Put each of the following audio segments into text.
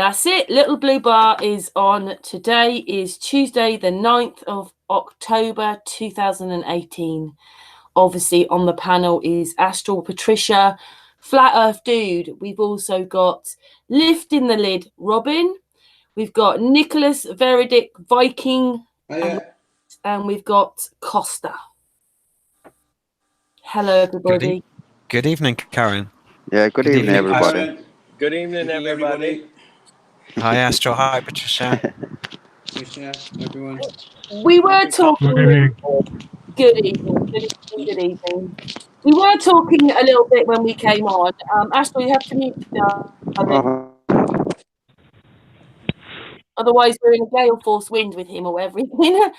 That's it. Little Blue Bar is on. Today is Tuesday, the 9th of October, 2018. Obviously, on the panel is Astral Patricia, Flat Earth Dude. We've also got Liftin The Lid, Robin. We've got Nicolas Vedic Viking. And we've got Kosta. Hello, everybody. Good evening, Karen. Yeah, good evening, everybody. Karen. Good evening, everybody. Hi, Astral. Hi, Patricia. Patricia, everyone. We were talking. Good evening. Good evening. We were talking a little bit when we came on. Astral, you have to mute now. Otherwise, we're in a gale force wind with him or everything.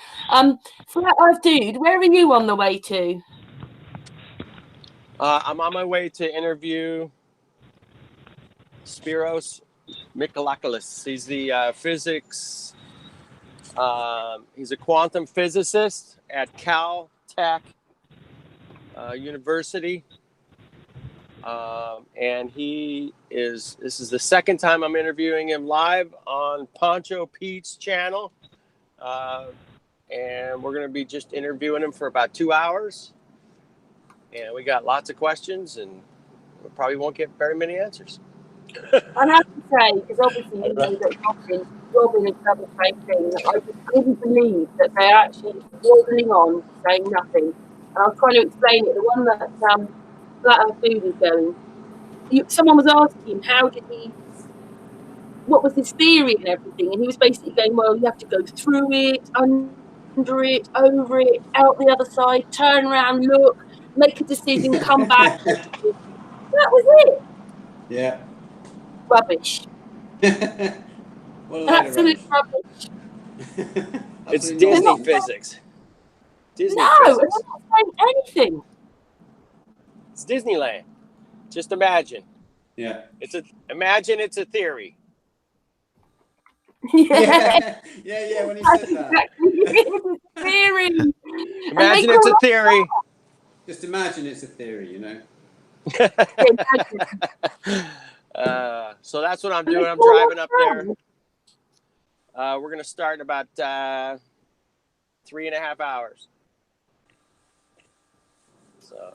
Flat Earth Dude, where are you on the way to? I'm on my way to interview Spiros Mikolakis. He's the physics. He's a quantum physicist at Caltech University. And this is the second time I'm interviewing him live on Poncho Pete's channel. And we're going to be just interviewing him for about 2 hours. And we got lots of questions, and we probably won't get very many answers. I have to say, because obviously you know that Robin has done the same thing, I just couldn't believe that they're actually waddling on, saying nothing. And I was trying to explain it. The one that Flat Earth Dude was going, someone was asking him, what was his theory and everything, and he was basically going, well, you have to go through it, under it, over it, out the other side, turn around, look, make a decision, come back. That was it. Yeah. Rubbish. Absolute rubbish. It's Disney physics. Disney physics. They're not saying anything. It's Disneyland. Just imagine. Yeah. Imagine it's a theory. Yeah. Yeah. When he said that. It's a theory. Imagine it's a theory. Just imagine it's a theory, you know. So that's what I'm doing. I'm driving up there. We're going to start in about 3.5 hours. So.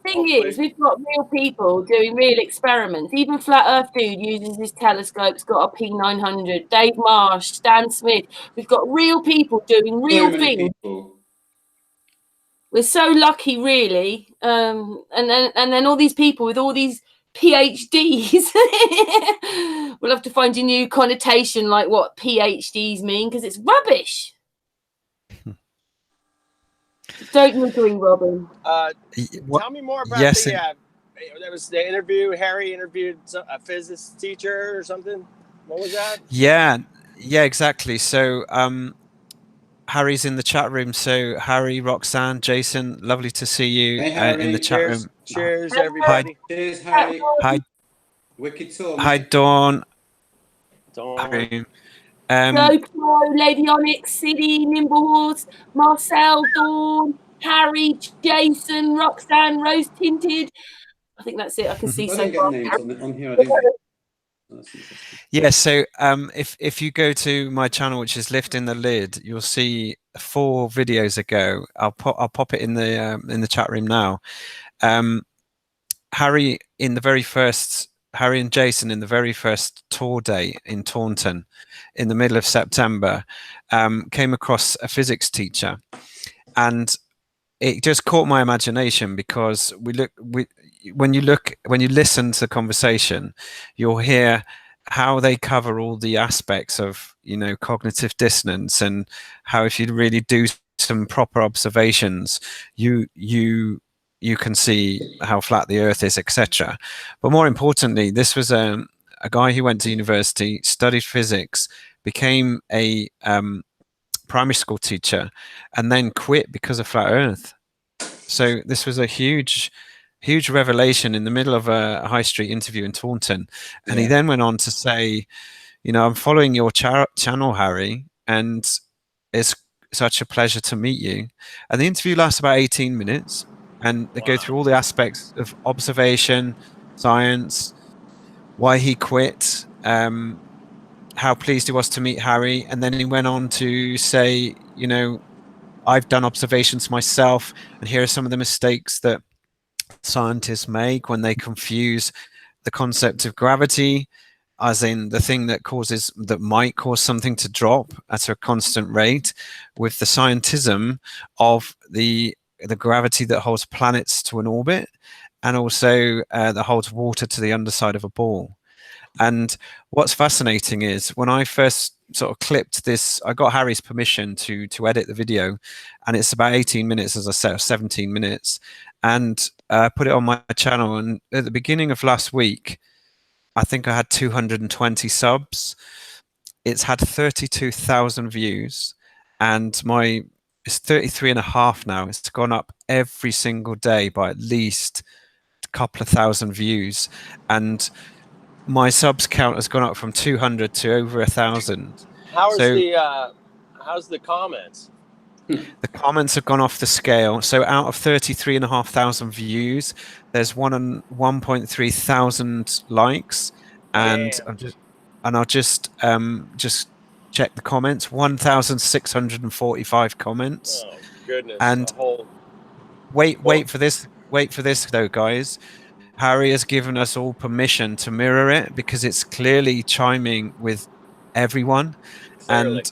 Thing is, we've got real people doing real experiments. Even Flat Earth Dude uses his telescopes, got a P900. Dave Marsh, Stan Smith. We've got real people doing real things. We're so lucky, really. And then all these people with all these PhDs. We'll have to find a new connotation like what PhDs mean, because it's rubbish. Don't you agree, Robin? Tell me more about there was the interview. Harry interviewed a physics teacher or something. What was that? Yeah, exactly. So Harry's in the chat room. So Harry, Roxanne, Jason, lovely to see you in the chat room. Cheers, everybody. Cheers, Harry. Hi. Wicked tour, Hi, Dawn. Dawn. Joe, Lady Onyx, City, Nimblehorse, Marcel, Dawn, Harry, Jason, Roxanne, Rose Tinted. I think that's it. I can see so far. Names on here, I think. Yeah, so if you go to my channel, which is Liftin The Lid, you'll see 4 videos ago. I'll pop it in the chat room now. Harry and Jason in the very first tour day in Taunton in the middle of September came across a physics teacher, and it just caught my imagination because when you listen to the conversation, you'll hear how they cover all the aspects of, cognitive dissonance, and how if you really do some proper observations, you can see how flat the earth is, etc. But more importantly, this was a guy who went to university, studied physics, became a primary school teacher, and then quit because of flat earth. So this was a huge revelation in the middle of a high street interview in Taunton. And he then went on to say, I'm following your channel, Harry, and it's such a pleasure to meet you. And the interview lasts about 18 minutes. And they go through all the aspects of observation, science, why he quit, how pleased he was to meet Harry, and then he went on to say, you know, I've done observations myself, and here are some of the mistakes that scientists make when they confuse the concept of gravity, as in the thing that might cause something to drop at a constant rate, with the scientism of the gravity that holds planets to an orbit, and also that holds water to the underside of a ball. And what's fascinating is when I first sort of clipped this, I got Harry's permission to edit the video, and it's about 18 minutes, as I said, 17 minutes, and put it on my channel. And at the beginning of last week, I think I had 220 subs. It's had 32,000 views, and it's 33 and a half now. It's gone up every single day by at least a couple of thousand views, and my subs count has gone up from 200 to over 1,000. How's So the comments? the comments have gone off the scale. So out of 33,500 views, there's 1.3 thousand likes, and I'll just check the comments. 1,645 comments. Oh goodness! And wait for this though, guys. Harry has given us all permission to mirror it because it's clearly chiming with everyone. Clearly.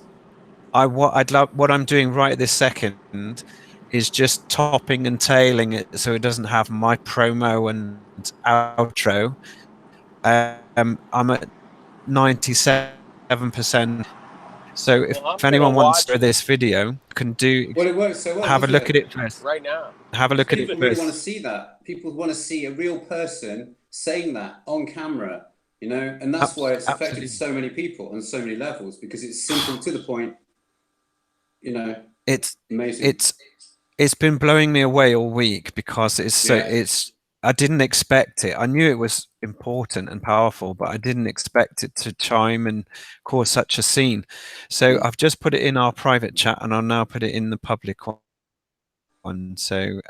And what I'm doing right this second is just topping and tailing it so it doesn't have my promo and outro. I'm at 97%. So if anyone wants to this video, can do. Well, it works so well. Have a look at it first. Right now. Have a look at it People first. really want to see that. People want to see a real person saying that on camera, you know, and that's why it's affected so many people on so many levels, because it's simple, to the point, you know. It's amazing. It's been blowing me away all week because I didn't expect it. I knew it was important and powerful, but I didn't expect it to chime and cause such a scene. So I've just put it in our private chat, and I'll now put it in the public one. So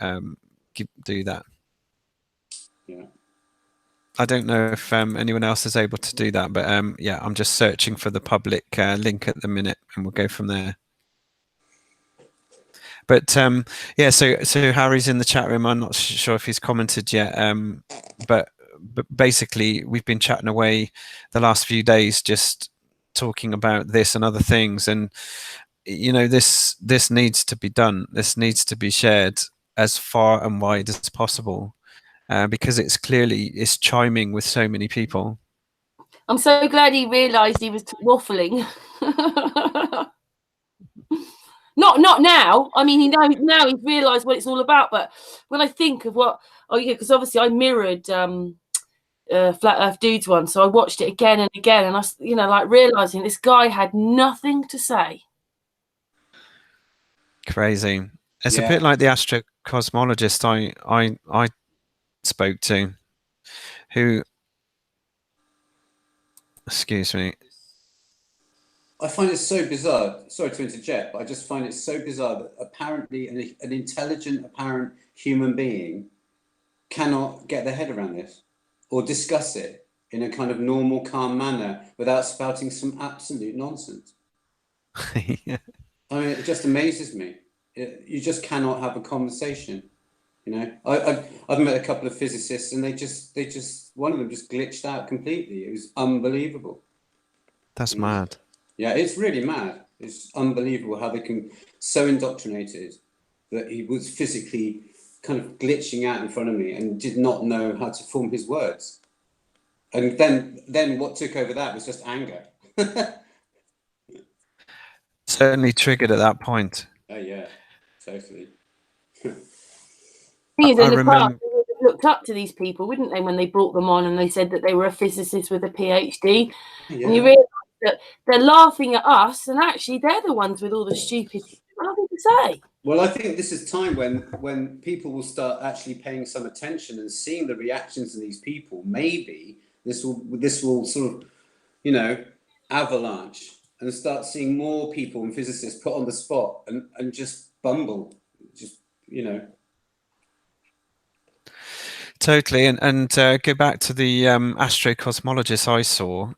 do that. Yeah. I don't know if anyone else is able to do that, but yeah, I'm just searching for the public link at the minute, and we'll go from there. But yeah, so Harry's in the chat room. I'm not sure if he's commented yet, but basically we've been chatting away the last few days, just talking about this and other things, and you know, this needs to be done. This needs to be shared as far and wide as possible, because it's chiming with so many people. I'm so glad he realised he was waffling. Not now. I mean, he knows now. He's realised what it's all about. But when I think of because obviously I mirrored Flat Earth Dudes one, so I watched it again and again, and I, you know, like realising this guy had nothing to say. Crazy. It's a bit like the astrocosmologist I spoke to, who, excuse me. I find it so bizarre. Sorry to interject, but I just find it so bizarre that apparently an intelligent, apparent human being cannot get their head around this or discuss it in a kind of normal, calm manner without spouting some absolute nonsense. Yeah. I mean, it just amazes me. You just cannot have a conversation. You know, I've met a couple of physicists, and they just one of them just glitched out completely. It was unbelievable. That's mad. Yeah, it's really mad. It's unbelievable how they can so indoctrinated that he was physically kind of glitching out in front of me and did not know how to form his words. And then what took over that was just anger. Certainly triggered at that point. Oh yeah, totally. In the past, they would have looked up to these people, wouldn't they, when they brought them on and they said that they were a physicist with a PhD? Yeah. And you realise that they're laughing at us, and actually they're the ones with all the stupid nothing to say. Well, I think this is time when people will start actually paying some attention and seeing the reactions of these people. Maybe this will sort of, you know, avalanche and start seeing more people and physicists put on the spot and just bumble, just, you know. Totally, and go back to the astrocosmologist I saw.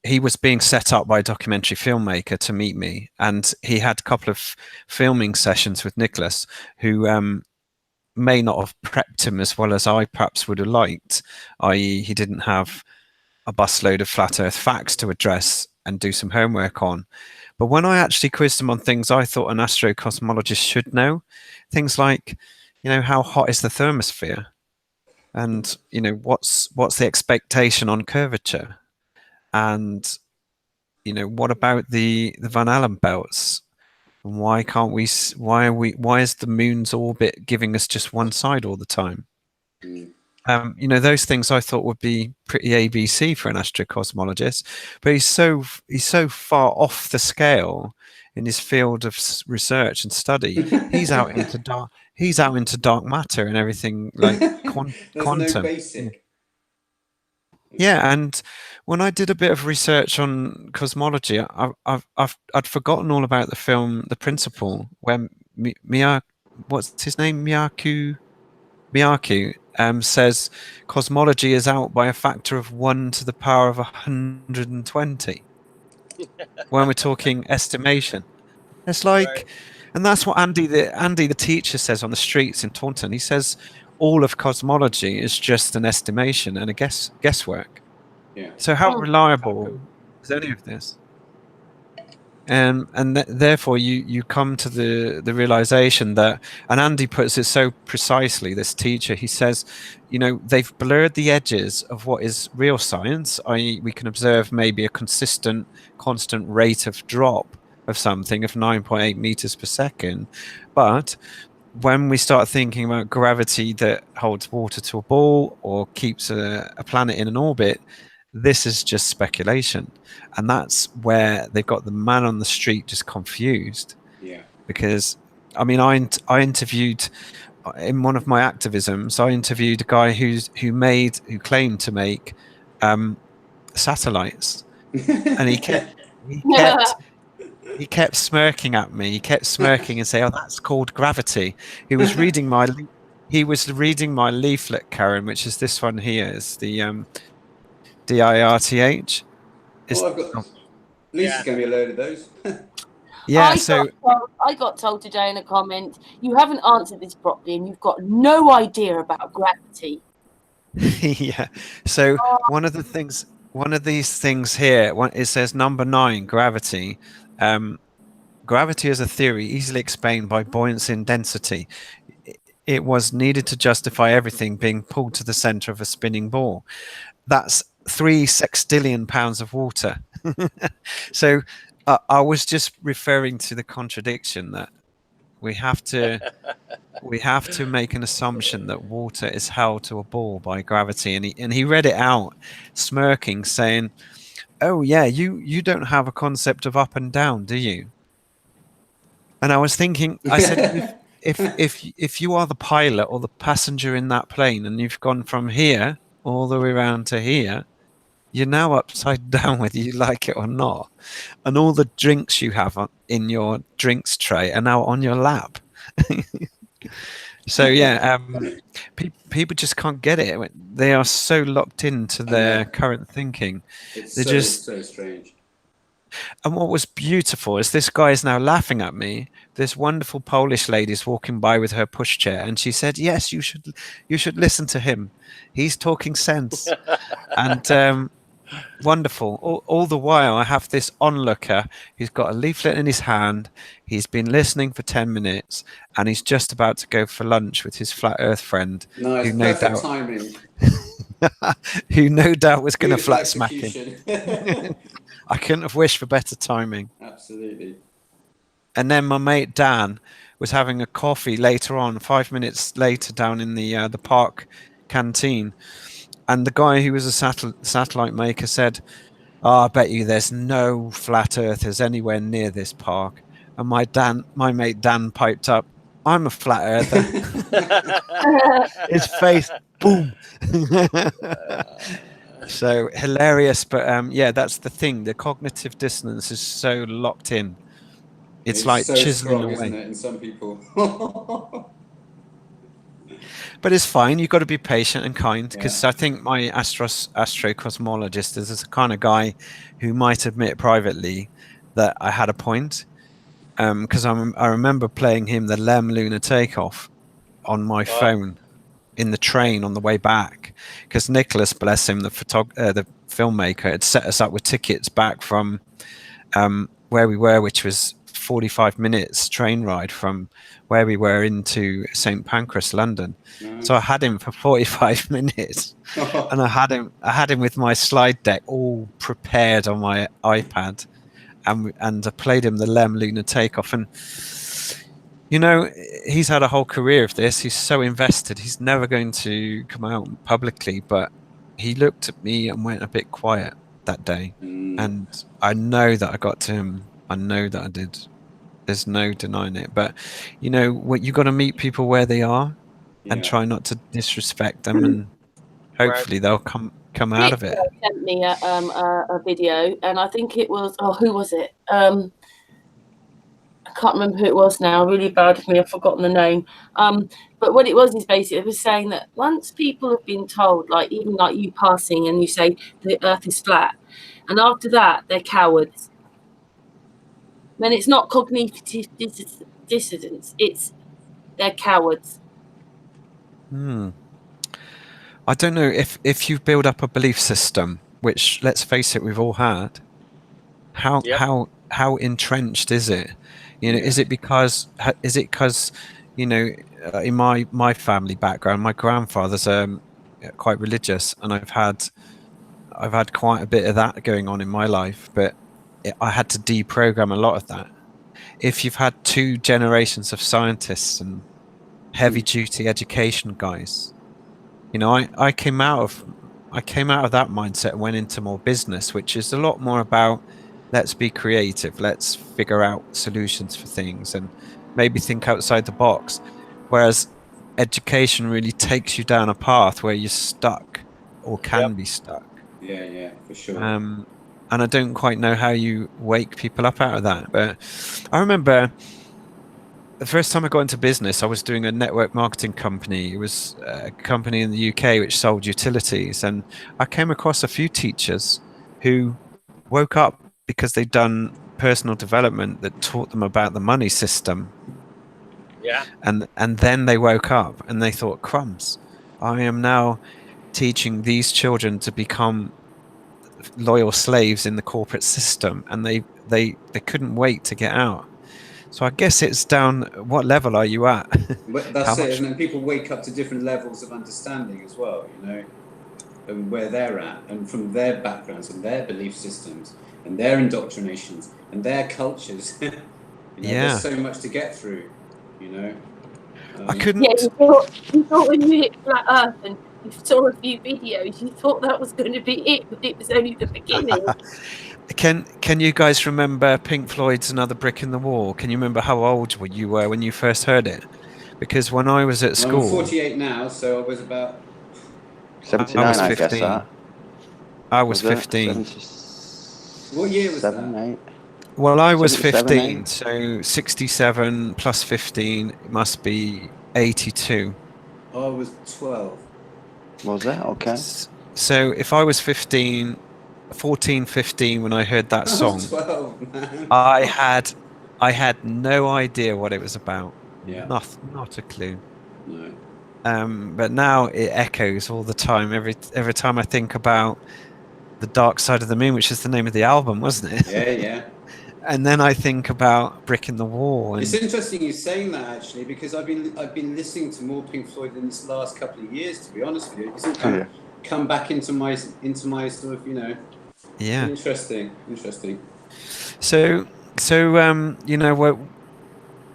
He was being set up by a documentary filmmaker to meet me, and he had a couple of filming sessions with Nicolas, who may not have prepped him as well as I perhaps would have liked, i.e. he didn't have a busload of flat earth facts to address and do some homework on. But when I actually quizzed him on things I thought an astrocosmologist should know, things like, how hot is the thermosphere? And, what's the expectation on curvature? And, what about the Van Allen belts? And why is the moon's orbit giving us just one side all the time? Those things I thought would be pretty ABC for an astrocosmologist, but he's so far off the scale in his field of research and study. He's out into dark matter and everything, like quantum. No basic. Yeah, and when I did a bit of research on cosmology, I'd forgotten all about the film The Principle, where what's his name, Miyaku says cosmology is out by a factor of 1 to the power of 120 when we're talking estimation. It's like, right. And that's what Andy the teacher says on the streets in Taunton. He says all of cosmology is just an estimation and a guesswork. Yeah. So how reliable is any of this? And therefore you come to the realization that, and Andy puts it so precisely, this teacher, he says, they've blurred the edges of what is real science, i.e. we can observe maybe a constant rate of drop of something of 9.8 meters per second. But when we start thinking about gravity that holds water to a ball or keeps a planet in an orbit, this is just speculation. And that's where they've got the man on the street just confused. Yeah. Because, I interviewed, in one of my activisms, I interviewed a guy who claimed to make satellites. And he kept smirking at me. He kept smirking and saying, "Oh, that's called gravity." He was reading my leaflet, Karen, which is this one here. It's the DIRTH. Lisa's going to be a load of those. Yeah, I got told today in a comment, you haven't answered this properly and you've got no idea about gravity. Yeah. So one of these things here, it says number 9, gravity. Gravity is a theory easily explained by buoyancy and density. It was needed to justify everything being pulled to the center of a spinning ball. That's 3 sextillion pounds of water. So I was just referring to the contradiction that we have to make an assumption that water is held to a ball by gravity. And he read it out, smirking, saying, "Oh yeah, you don't have a concept of up and down, do you?" And I was thinking, I said, if you are the pilot or the passenger in that plane and you've gone from here all the way around to here, you're now upside down whether you like it or not. And all the drinks you have in your drinks tray are now on your lap. So yeah, people just can't get it. They are so locked into their current thinking. It's so strange. And what was beautiful is this guy is now laughing at me. This wonderful Polish lady is walking by with her pushchair, and she said, "Yes, you should listen to him. He's talking sense." And wonderful. All the while, I have this onlooker who's got a leaflet in his hand. He's been listening for 10 minutes, and he's just about to go for lunch with his flat Earth friend. Nice, who no perfect doubt, timing. who no doubt was going to flat smack him. I couldn't have wished for better timing. Absolutely. And then my mate Dan was having a coffee later on, 5 minutes later, down in the park canteen. And the guy who was a satellite maker said, "Oh, I bet you there's no flat earthers anywhere near this park." And my mate Dan piped up, "I'm a flat earther." His face, boom. So hilarious, but yeah, that's the thing. The cognitive dissonance is so locked in. It's like so chiseling strong, away. isn't it, in some people? But it's fine. You've got to be patient and kind, because I think my astrocosmologist is the kind of guy who might admit privately that I had a point. Because I remember playing him the Lem Lunar Takeoff on my phone in the train on the way back, because Nicolas, bless him, the filmmaker, had set us up with tickets back from where we were, which was 45 minutes train ride from where we were into St Pancras, London. Nice. So I had him for 45 minutes, and I had him with my slide deck all prepared on my iPad, and I played him the Lem Lunar Takeoff. And you know, he's had a whole career of this. He's so invested. He's never going to come out publicly, but he looked at me and went a bit quiet that day. And I know that I got to him. I know that I did. There's no denying it. But you know what, you got to meet people where they are and try not to disrespect them, and hopefully they'll come out of it. Sent me a video, and I think it was, who was it? I can't remember who it was now. Really bad of me. I've forgotten the name. But what it was is basically, it was saying that once people have been told, like even like you passing, and you say the Earth is flat, and after that they're cowards. Then it's not cognitive dissonance. It's they're cowards. I don't know if you build up a belief system, which, let's face it, we've all had. How entrenched is it? You know, is it because you know, in my family background, my grandfather's quite religious, and I've had quite a bit of that going on in my life, but I had to deprogram a lot of that. If you've had 2 generations of scientists and heavy duty education guys, you know, I came out of that mindset and went into more business, which is a lot more about, let's be creative, let's figure out solutions for things and maybe think outside the box. Whereas education really takes you down a path where you're stuck or can be stuck. Yeah, for sure. And I don't quite know how you wake people up out of that. But I remember the first time I got into business, I was doing a network marketing company. It was a company in the UK which sold utilities. And I came across a few teachers who woke up because they'd done personal development that taught them about the money system. Yeah. And then they woke up and they thought, crumbs, I am now teaching these children to become loyal slaves in the corporate system, and they couldn't wait to get out. So I guess it's down, what level are you at? But that's it, isn't it? And people wake up to different levels of understanding as well, you know, and where they're at, and from their backgrounds and their belief systems and their indoctrinations and their cultures. You know, there's so much to get through, you know. I couldn't. Yeah, you thought when you hit flat Earth and you saw a few videos, you thought that was going to be it, but it was only the beginning. Can you guys remember Pink Floyd's "Another Brick in the Wall"? Can you remember how old you were when you first heard it? Because when I was at school, I'm 48 now, so I was about 79. I was 15. 15. I was 15. What year was 7, that? 8. Well, I was 77, 15, so 67 plus 15 must be 82. I was 12. Was that okay? So if I was 14, 15 when I heard that song, 12, man. I had no idea what it was about. Yeah. Not a clue. No. But now it echoes all the time. Every time I think about The Dark Side of the Moon, which is the name of the album, wasn't it? Yeah. And then I think about Brick in the Wall. And it's interesting you saying that, actually, because I've been listening to more Pink Floyd in this last couple of years, to be honest with you. It's come back into my sort of, you know. Yeah. Interesting. So you know,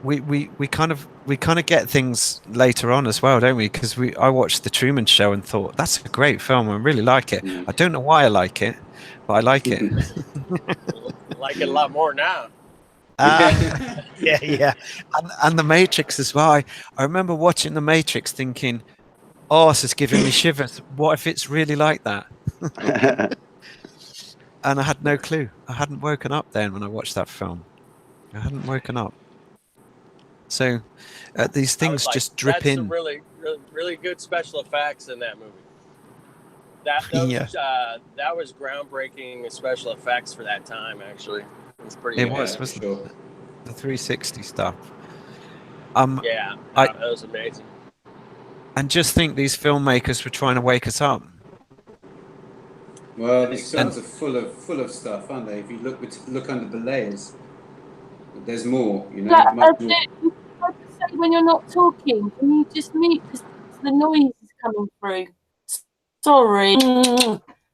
we kind of get things later on as well, don't we? Because I watched The Truman Show and thought, that's a great film. I really like it. I don't know why I like it, but I like it. Like it a lot more now. Yeah. And The Matrix as well. I remember watching The Matrix thinking, oh, this is giving me shivers. What if it's really like that? And I had no clue. I hadn't woken up then when I watched that film. I hadn't woken up. So these I things was like, just drip that's some in. really, really, really good special effects in that movie. Yeah. That was groundbreaking special effects for that time. Actually, it was pretty. It Yeah, was, for wasn't sure. it? The 360 stuff. Yeah, I that was amazing. and just think these filmmakers were trying to wake us up. Well, these And films are full of stuff, aren't they? If you look under the layers, there's more. You know, much more. You have to say when you're not talking, can you just mute because the noise is coming through? Sorry.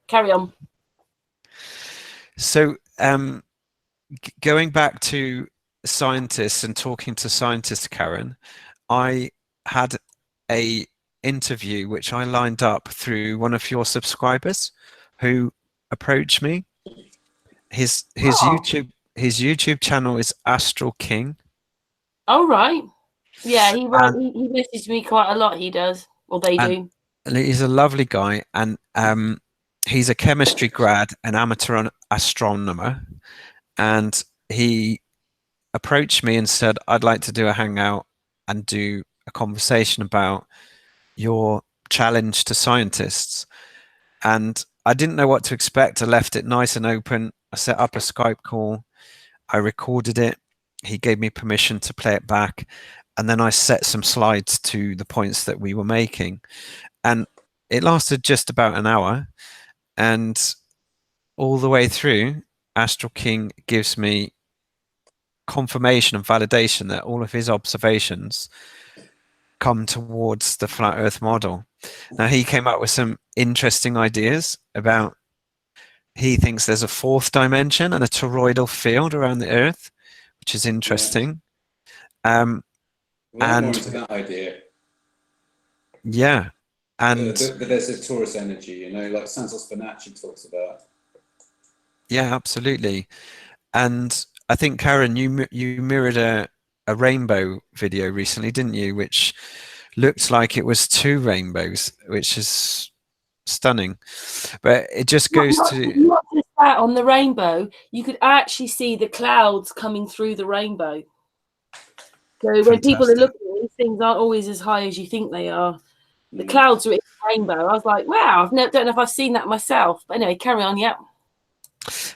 Carry on. so going back to scientists and talking to scientists, Karen, I had a interview which I lined up through one of your subscribers who approached me. His YouTube channel is Astral King. All right. Yeah, he And- he messaged me quite a lot. He does, or they do. And he's a lovely guy, and he's a chemistry grad, an amateur astronomer, and he approached me and said, I'd like to do a hangout and do a conversation about your challenge to scientists. And I didn't know what to expect. I left it nice and open. I set up a Skype call. I recorded it. He gave me permission to play it back. And then I set some slides to the points that we were making. And it lasted just about an hour. And all the way through, Astral King gives me confirmation and validation that all of his observations come towards the flat earth model. Now, he came up with some interesting ideas about, he thinks there's a fourth dimension and a toroidal field around the earth, which is interesting. Well, I'm more And into that idea. yeah, and That there's a Taurus energy, you know, like Santos Bonacci talks about. yeah, absolutely. And I think, Karen, you mirrored a rainbow video recently, didn't you? Which looked like it was two rainbows, which is stunning. But it just goes to Not just that, on the rainbow, you could actually see the clouds coming through the rainbow. So when people are fantastic. looking, these things aren't always as high as you think they are. The clouds are in the rainbow. I was like, wow, don't know if I've seen that myself. But anyway, carry on. Yeah.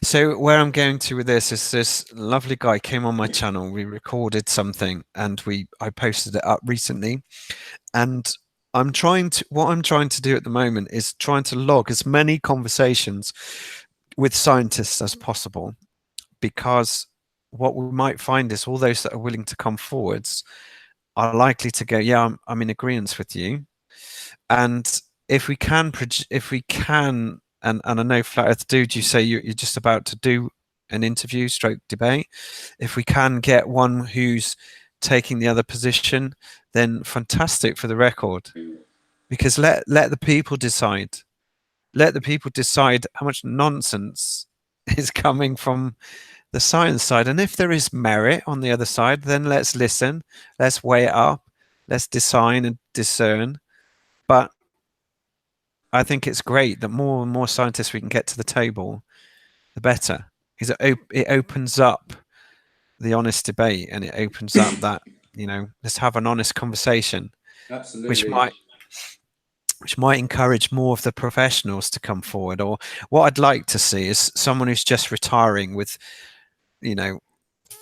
So where I'm going to with this is, this lovely guy came on my channel. We recorded something and I posted it up recently. And what I'm trying to do at the moment is trying to log as many conversations with scientists as possible, because what we might find is all those that are willing to come forwards are likely to go, yeah, I'm in agreement with you. And if we can, and I know Flat Earth Dude, you say you're just about to do an interview stroke debate. If we can get one who's taking the other position, then fantastic for the record. Because let the people decide. Let the people decide how much nonsense is coming from the science side. And if there is merit on the other side, then let's listen, let's weigh it up, let's design and discern. But I think it's great that more and more scientists we can get to the table, the better. Because it opens up the honest debate, and it opens up that, let's have an honest conversation. Absolutely. Which might encourage more of the professionals to come forward. Or what I'd like to see is someone who's just retiring with,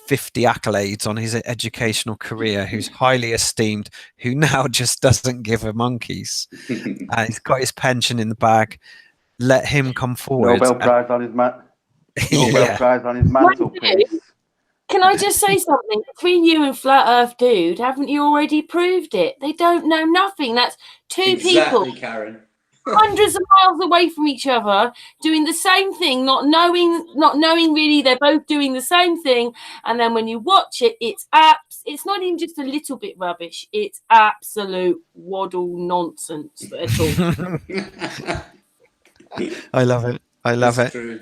50 accolades on his educational career, who's highly esteemed, who now just doesn't give a monkeys. He's got his pension in the bag. Let him come forward. Nobel Prize on his Prize on his mantelpiece. Can I just say something? Between you and Flat Earth Dude, haven't you already proved it? They don't know nothing. That's two people, Karen. hundreds of miles away from each other, doing the same thing, not knowing really they're both doing the same thing. And then when you watch it, it's not even just a little bit rubbish. It's absolute waddle nonsense that they're talking. I love it. I love it. True.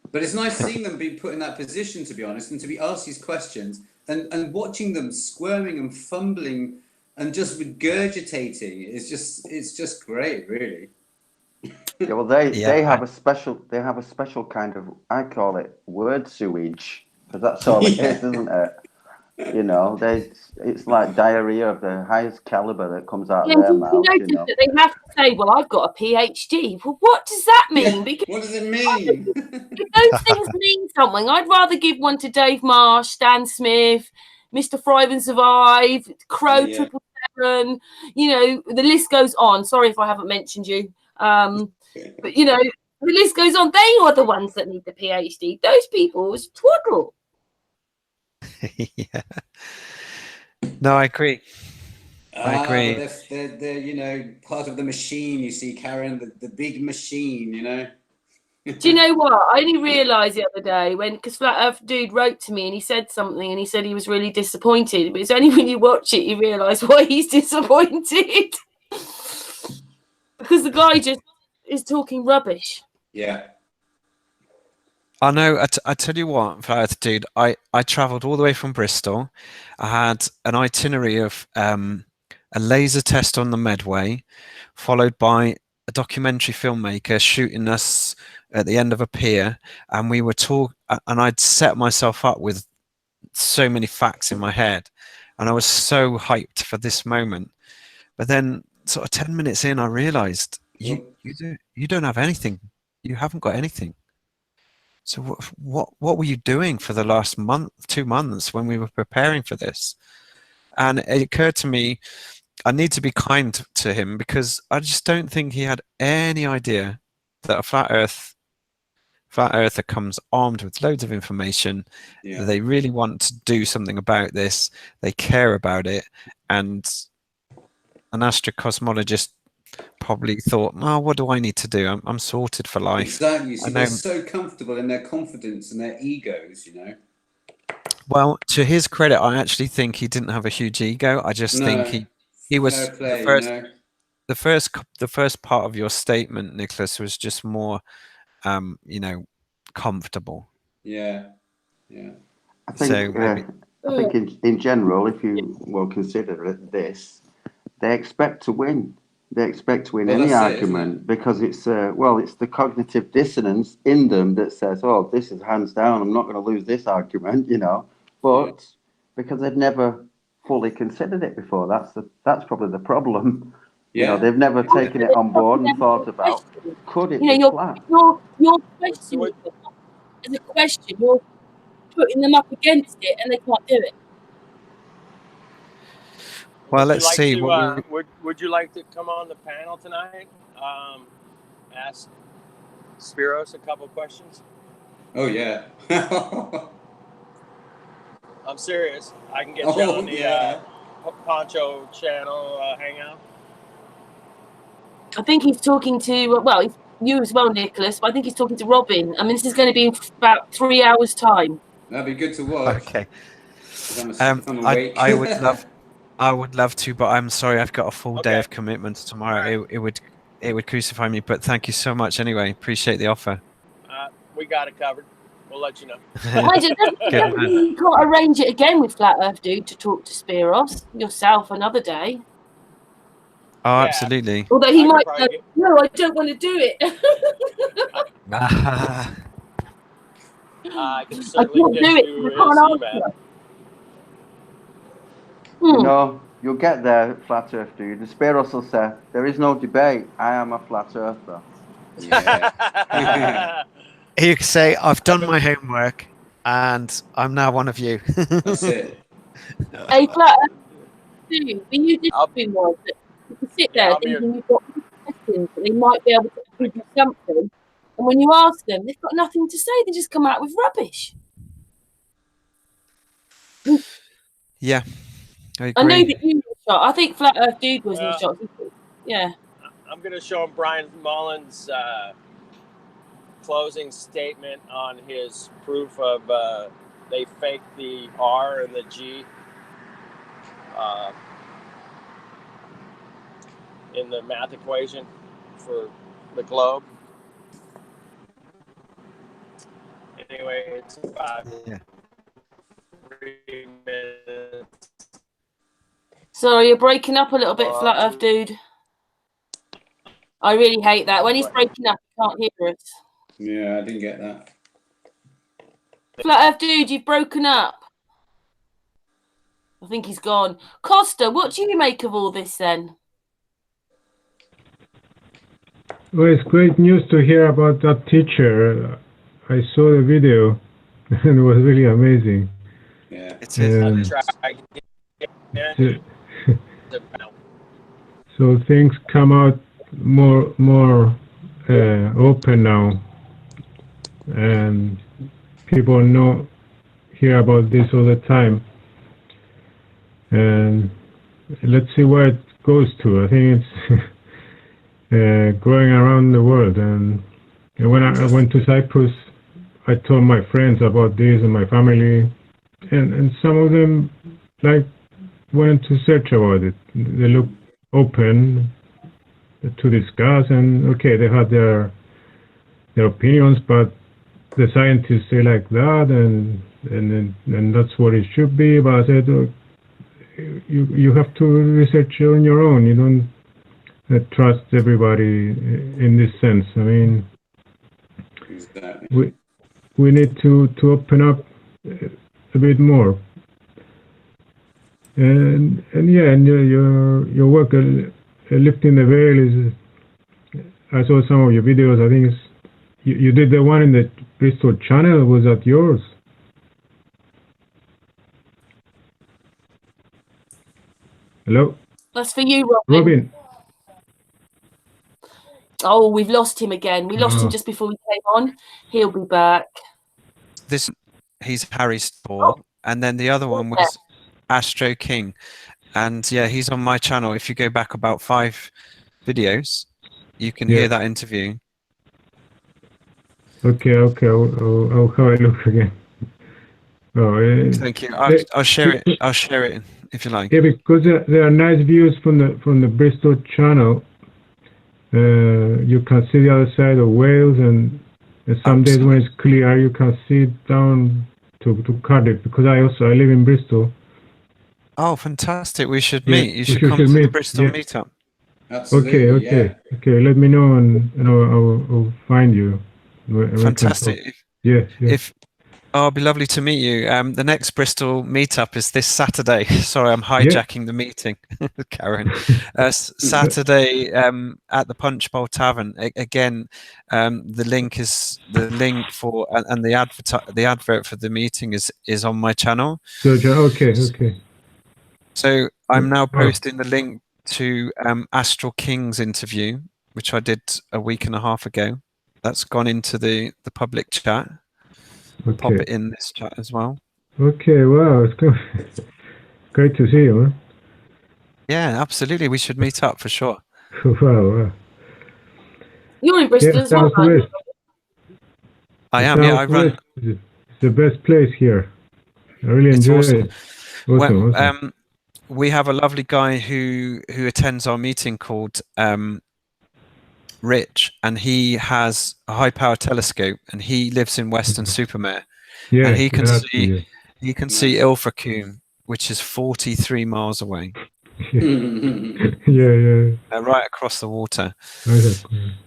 But it's nice seeing them be put in that position, to be honest, and to be asked these questions and watching them squirming and fumbling and just regurgitating. It's just great, really. Yeah, well, they have a special kind of, I call it word sewage, because that's all it is, isn't it? You know, it's like diarrhea of the highest caliber that comes out Yeah, of their did you mouth. notice You know, that they have to say, "Well, I've got a PhD." Well, what does that mean? Yeah. Because What does it mean? if those things mean something, I'd rather give one to Dave Marsh, Stan Smith, Mr. Thrive and Survive, Crow Yeah. 777. You know, the list goes on. Sorry if I haven't mentioned you, but you know, the list goes on. They are the ones that need the PhD. Those people is twaddle. Yeah. No, I agree. I agree. They're you know, part of the machine. You see, Karen, the big machine. You know. Do you know what? I only realised the other day because Flat Earth Dude wrote to me and he said something and he said he was really disappointed. But it's only when you watch it you realise why he's disappointed. Because the guy just is talking rubbish. Yeah. I know. I tell you what, Flat Earth Dude, I travelled all the way from Bristol. I had an itinerary of a laser test on the Medway, followed by a documentary filmmaker shooting us at the end of a pier, and we were and I'd set myself up with so many facts in my head, and I was so hyped for this moment. But then, sort of 10 minutes in, I realised you don't have anything. You haven't got anything. So what were you doing for the last 2 months when we were preparing for this? And it occurred to me, I need to be kind to him because I just don't think he had any idea that a flat earther comes armed with loads of information. Yeah. They really want to do something about this. They care about it, and an astrocosmologist probably thought, "Oh, what do I need to do? I'm sorted for life." Exactly. You see, And they're then, so comfortable in their confidence and their egos. You know. well, to his credit, I actually think he didn't have a huge ego. I just think No. he was Fair play. You know. the first part of your statement, Nicholas, was just more comfortable. Yeah. Yeah. I think So maybe in general, if you will consider it this, they expect to win. They expect to win Well, any that's it, isn't argument because it's the cognitive dissonance in them that says, "Oh, this is hands down. I'm not going to lose this argument," you know. But because they've never fully considered it before, that's probably the problem. You know, Yeah. they've never taken it on board and thought about, could it be flat? Your So questioning them as a question. You're putting them up against it, and they can't do it. well, would you let's like see to what we would you like to come on the panel tonight? Ask Spiros a couple questions. Oh yeah. I'm serious. I can get you Oh on the yeah. Poncho channel hangout. I think he's talking to you as well, Nicholas. But I think he's talking to Robin. I mean, this is going to be in about 3 hours' time. That'd be good to watch. Okay. If I'm awake. I would love to, but I'm sorry, I've got a full day Okay. of commitments tomorrow. Right. It would crucify me, but thank you so much anyway. Appreciate the offer. We got it covered. We'll let you know. Mind you, you can't arrange it again with Flat Earth Dude to talk to Spiros yourself another day. Oh, Yeah. absolutely. Although he might probably go, no, I don't want to do it. I can I certainly can't get do it. you I can't his email. answer. You know, you'll get there, flat earth dude. And Spiros will say, "There is no debate. I am a flat earther." Yeah. You could say, I've done my homework and I'm now one of you. That's it. Hey, Flat Earth Dude, when you did do one, you can sit there I'll thinking you've got questions and they might be able to give you something. And when you ask them, they've got nothing to say. They just come out with rubbish. Yeah, I I know agree. that you were shot. I think Flat Earth Dude was in the shot. Yeah. I'm going to show him Brian Mullen's closing statement on his proof of they faked the R and the G in the math equation for the globe. Anyway, it's about 3 minutes. Sorry, you're breaking up a little bit, Flat Earth Dude. I really hate that. When he's breaking up, you can't hear us. Yeah, I didn't get that. Flat Earth Dude, you've broken up. I think he's gone. Kosta, what do you make of all this then? Well, it's great news to hear about that teacher. I saw the video and it was really amazing. Yeah. It is. So things come out more open now, and people hear about this all the time. And let's see where it goes to. I think it's growing around the world. And when I went to Cyprus, I told my friends about this and my family, and some of them wanted to search about it. They looked open to discuss, and okay, they had their opinions, but the scientists say like that, and that's what it should be. But I said, you have to research on your own. You don't trust everybody in this sense. I mean, exactly. We need to open up a bit more. And yeah, and your work lifting the veil is. I saw some of your videos. I think you did the one in the Bristol Channel. Was that yours? Hello. That's for you, Robin. Oh, we've lost him again. We lost him just before we came on. He'll be back. He's Harry's store, and then the other one was Astro King, and yeah, he's on my channel. If you go back about 5 videos, you can hear that interview. Okay, I'll have a look again. Oh, thank you. I'll share it. I'll share it if you like. Yeah, because there are nice views from the Bristol Channel. You can see the other side of Wales, and some days when it's clear, you can see down to Cardiff. Because I live in Bristol. Oh, fantastic! We should meet. You should come to the Bristol meetup. Absolutely, okay. Let me know, and I'll find you. Fantastic. Yeah. It'll be lovely to meet you. The next Bristol meetup is this Saturday. Sorry, I'm hijacking the meeting, Karen. Saturday at the Punch Bowl Tavern. Again, the link for and the advert for the meeting is on my channel. Okay. So I'm now posting the link to Astral King's interview, which I did a week and a half ago. That's gone into the public chat. Okay. Pop it in this chat as well. Okay, wow, it's great to see you, huh? Yeah, absolutely. We should meet up for sure. Wow. You're in Bristol as well, aren't you? I am, yeah. I run. It's the best place here. I really enjoy it. Awesome. We have a lovely guy who attends our meeting called Rich, and he has a high power telescope, and he lives in Weston-super-Mare, and he can see Ilfracombe, which is 43 miles away. Yeah. Right across the water.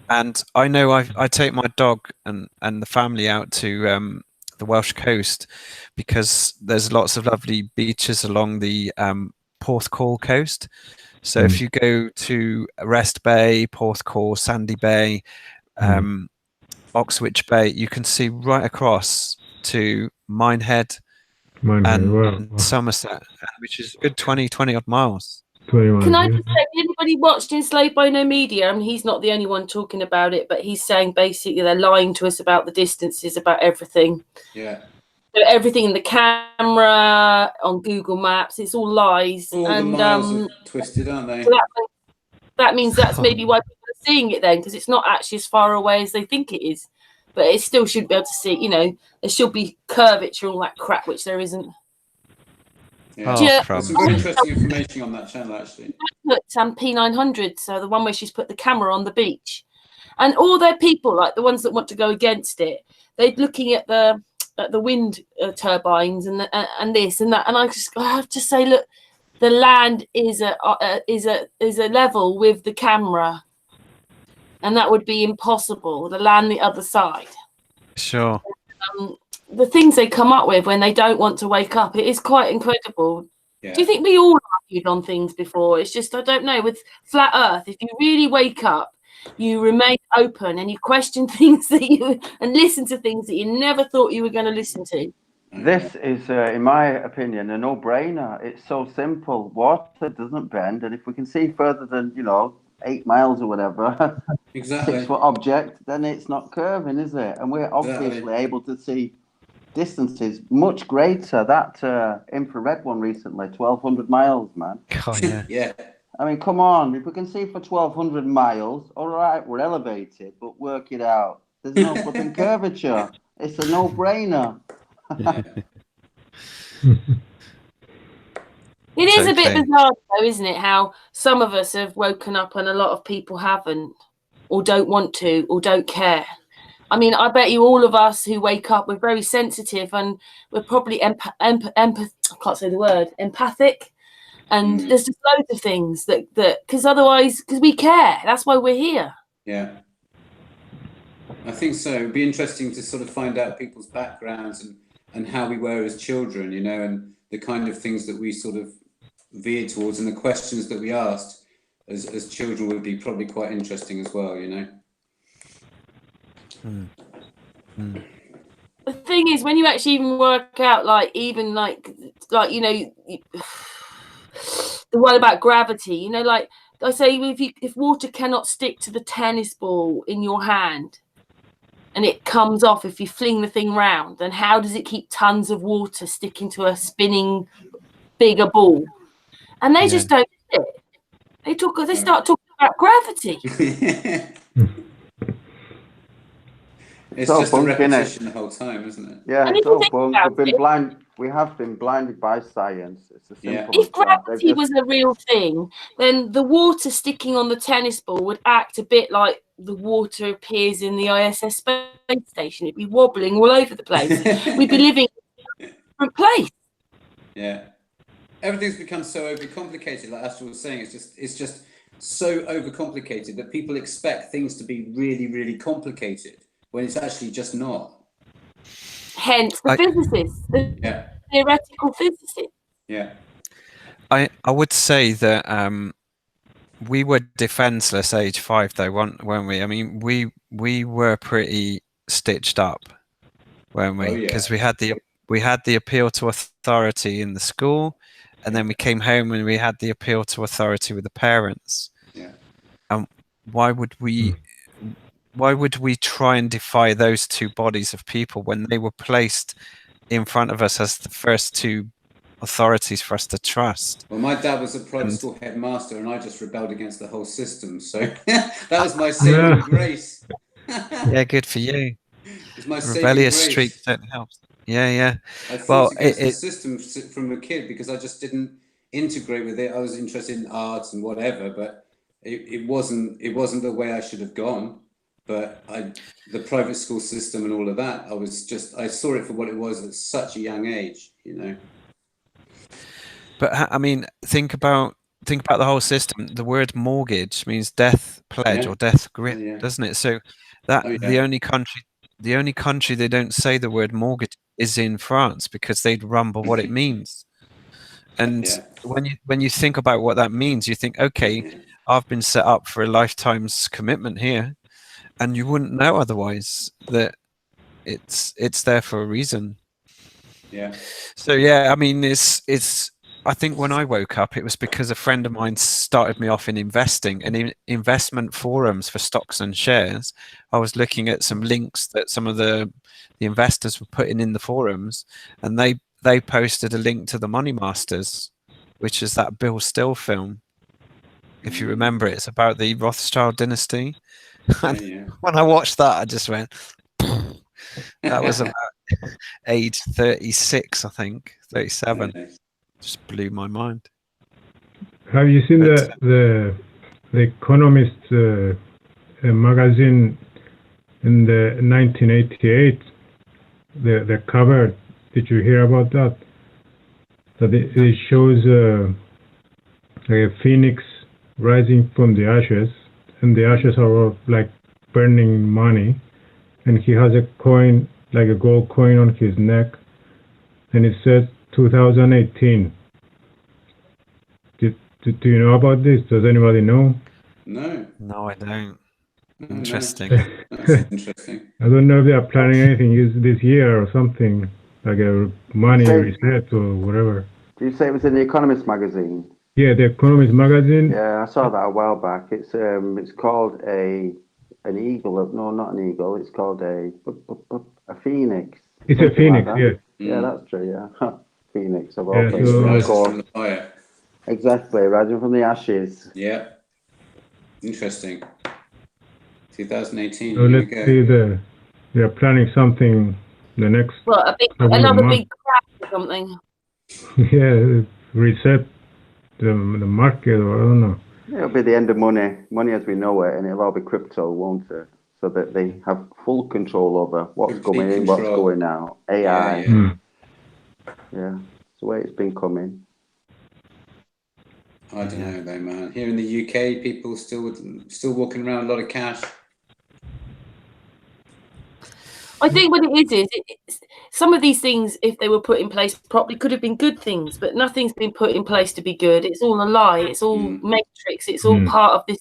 And I know I take my dog and the family out to the Welsh coast, because there's lots of lovely beaches along the Porthcawl coast. So if you go to Rest Bay, Porthcawl, Sandy Bay, Oxwich Bay, you can see right across to Minehead and Somerset, which is a good 20 odd miles. Can I just say, anybody watched Enslaved by No Media? I mean, he's not the only one talking about it, but he's saying basically they're lying to us about the distances, about everything. Yeah. So everything in the camera, on Google Maps, it's all lies. All the miles are twisted, aren't they? So that means that's maybe why people are seeing it then, because it's not actually as far away as they think it is. But it still should be able to see, there should be curvature and all that crap, which there isn't. Yeah. There's some very interesting information on that channel, actually. Put P900, so the one where she's put the camera on the beach. And all their people, like the ones that want to go against it, they're looking at the wind turbines and this and that, and I have to say, look, the land is a level with the camera, and that would be impossible. The land the other side. Sure. The things they come up with when they don't want to wake up, it is quite incredible. Yeah. Do you think we all argued on things before? It's just, I don't know, with flat earth, if you really wake up, you remain open and you question things and listen to things that you never thought you were going to listen to. This is, in my opinion, a no-brainer. It's so simple. Water doesn't bend, and if we can see further than 8 miles or whatever, Exactly. 6-foot object, then it's not curving, is it? And we're obviously able to see distances much greater. That infrared one recently, 1,200 miles, man. Oh, yeah. Yeah. I mean, come on. If we can see for 1,200 miles, all right, we're elevated, but work it out. There's no flipping curvature. It's a no-brainer. Yeah. It is a bit Totally. bizarre, though, isn't it? How some of us have woken up and a lot of people haven't, or don't want to, or don't care. I mean, I bet you all of us who wake up, we're very sensitive and we're probably I can't say the word, empathic. And there's just loads of things that because otherwise, because we care. That's why we're here. Yeah. I think so. It'd be interesting to sort of find out people's backgrounds and how we were as children, and the kind of things that we sort of veered towards and the questions that we asked as children would be probably quite interesting as well, The thing is, when you actually even work out, the one about gravity, like I say, if water cannot stick to the tennis ball in your hand and it comes off if you fling the thing round, then how does it keep tons of water sticking to a spinning bigger ball? And they just don't do it. They start talking about gravity. It's so just a repetition the whole time, isn't it? Yeah, And it's if you so think fun. about We have been blinded by science. It's a simple If gravity was a real thing, then the water sticking on the tennis ball would act a bit like the water appears in the ISS space station. It'd be wobbling all over the place. We'd be living in a different place. Yeah. Everything's become so overcomplicated, like Astrid was saying. It's just so overcomplicated that people expect things to be really, really complicated when it's actually just not. Hence the physicists, the theoretical physicists. Yeah. I would say that we were defenseless age 5 though, weren't we? I mean, we were pretty stitched up, weren't we? Because we had the appeal to authority in the school, and then we came home and we had the appeal to authority with the parents. Yeah. Why would we try and defy those two bodies of people when they were placed in front of us as the first two authorities for us to trust? Well, my dad was a private school headmaster, and I just rebelled against the whole system. So that was my saving grace. Yeah, good for you. It's my rebellious saving streak grace. certainly helps. Yeah. I fought against the system from a kid because I just didn't integrate with it. I was interested in arts and whatever, but it wasn't the way I should have gone. But the private school system and all of that, I saw it for what it was at such a young age, But I mean, think about the whole system. The word mortgage means death pledge or death grip, doesn't it? So that the only country they don't say the word mortgage is in France, because they'd rumble what it means. And when you think about what that means, you think, okay, I've been set up for a lifetime's commitment here, and you wouldn't know otherwise that it's there for a reason. Yeah. So yeah, I mean, it's. I think when I woke up, it was because a friend of mine started me off in investing and in investment forums for stocks and shares. I was looking at some links that some of the investors were putting in the forums, and they posted a link to the Money Masters, which is that Bill Still film. If you remember it, it's about the Rothschild dynasty. When I watched that, I just went, that was about age 36, I think, 37. Just blew my mind. Have you seen the Economist magazine in the 1988? The cover. Did you hear about that? That it shows a phoenix rising from the ashes, and the ashes are all like burning money, and he has a coin, like a gold coin, on his neck, and it says 2018. Do you know about this? Does anybody know? No. No, I don't. No, Interesting. That's interesting. I don't know if they are planning anything this year or something, like a money reset or whatever. Did you say it was in the Economist magazine? Yeah, the Economist magazine. Yeah, I saw that a while back. It's called an eagle. No, not an eagle. It's called a phoenix. It's a phoenix, like yeah. Yeah, that's true. Yeah, phoenix of all Yeah, places. so- of Rises course. from the fire. Exactly, rising from the ashes. Yeah. Interesting. 2018. So Here we let's go. see they are planning something the next Well, couple of another months. big crash or something. Yeah, reset the market, or I don't know. It'll be the end of money as we know it, and it'll all be crypto, won't it? So that they have full control over what's Complete going in, what's control. going out. AI. Yeah. Yeah, it's the way it's been coming. I don't know though, man. Here in the UK, people still walking around a lot of cash. I think what it is some of these things, if they were put in place properly, could have been good things, but nothing's been put in place to be good. It's all a lie. It's all matrix. It's all part of this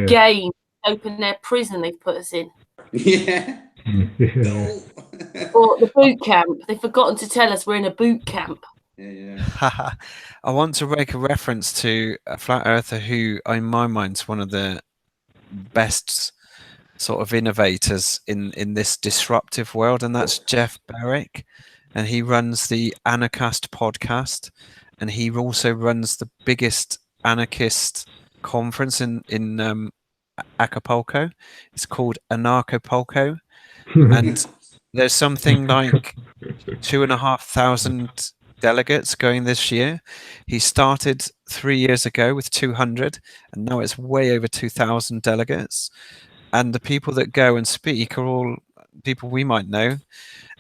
game, open air prison they've put us in. Yeah. Yeah. Or the boot camp. They've forgotten to tell us we're in a boot camp. Yeah. I want to make a reference to a flat earther who, in my mind, is one of the best sort of innovators in this disruptive world, and that's Jeff Berwick, and he runs the Anarchist podcast, and he also runs the biggest anarchist conference in Acapulco. It's called Anarchapulco, and there's something like 2,500 delegates going this year. He started 3 years ago with 200, and now it's way over 2,000 delegates. And the people that go and speak are all people we might know.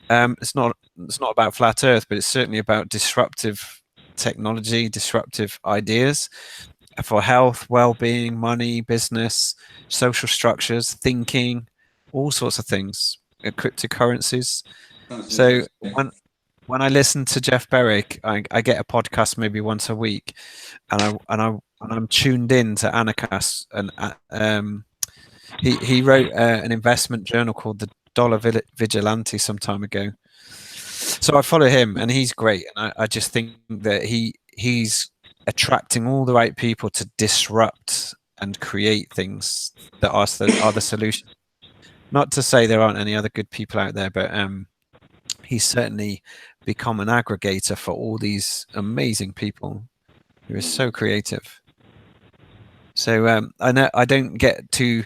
It's not about flat Earth, but it's certainly about disruptive technology, disruptive ideas for health, well-being, money, business, social structures, thinking, all sorts of things, cryptocurrencies. So when I listen to Jeff Berwick, I get a podcast maybe once a week, and I'm tuned in to Anarchist, and he wrote an investment journal called the Dollar Vigilante some time ago. So I follow him, and he's great, and I just think that he's attracting all the right people to disrupt and create things that are the solution. Not to say there aren't any other good people out there, but he's certainly become an aggregator for all these amazing people who are so creative. So I know I don't get too.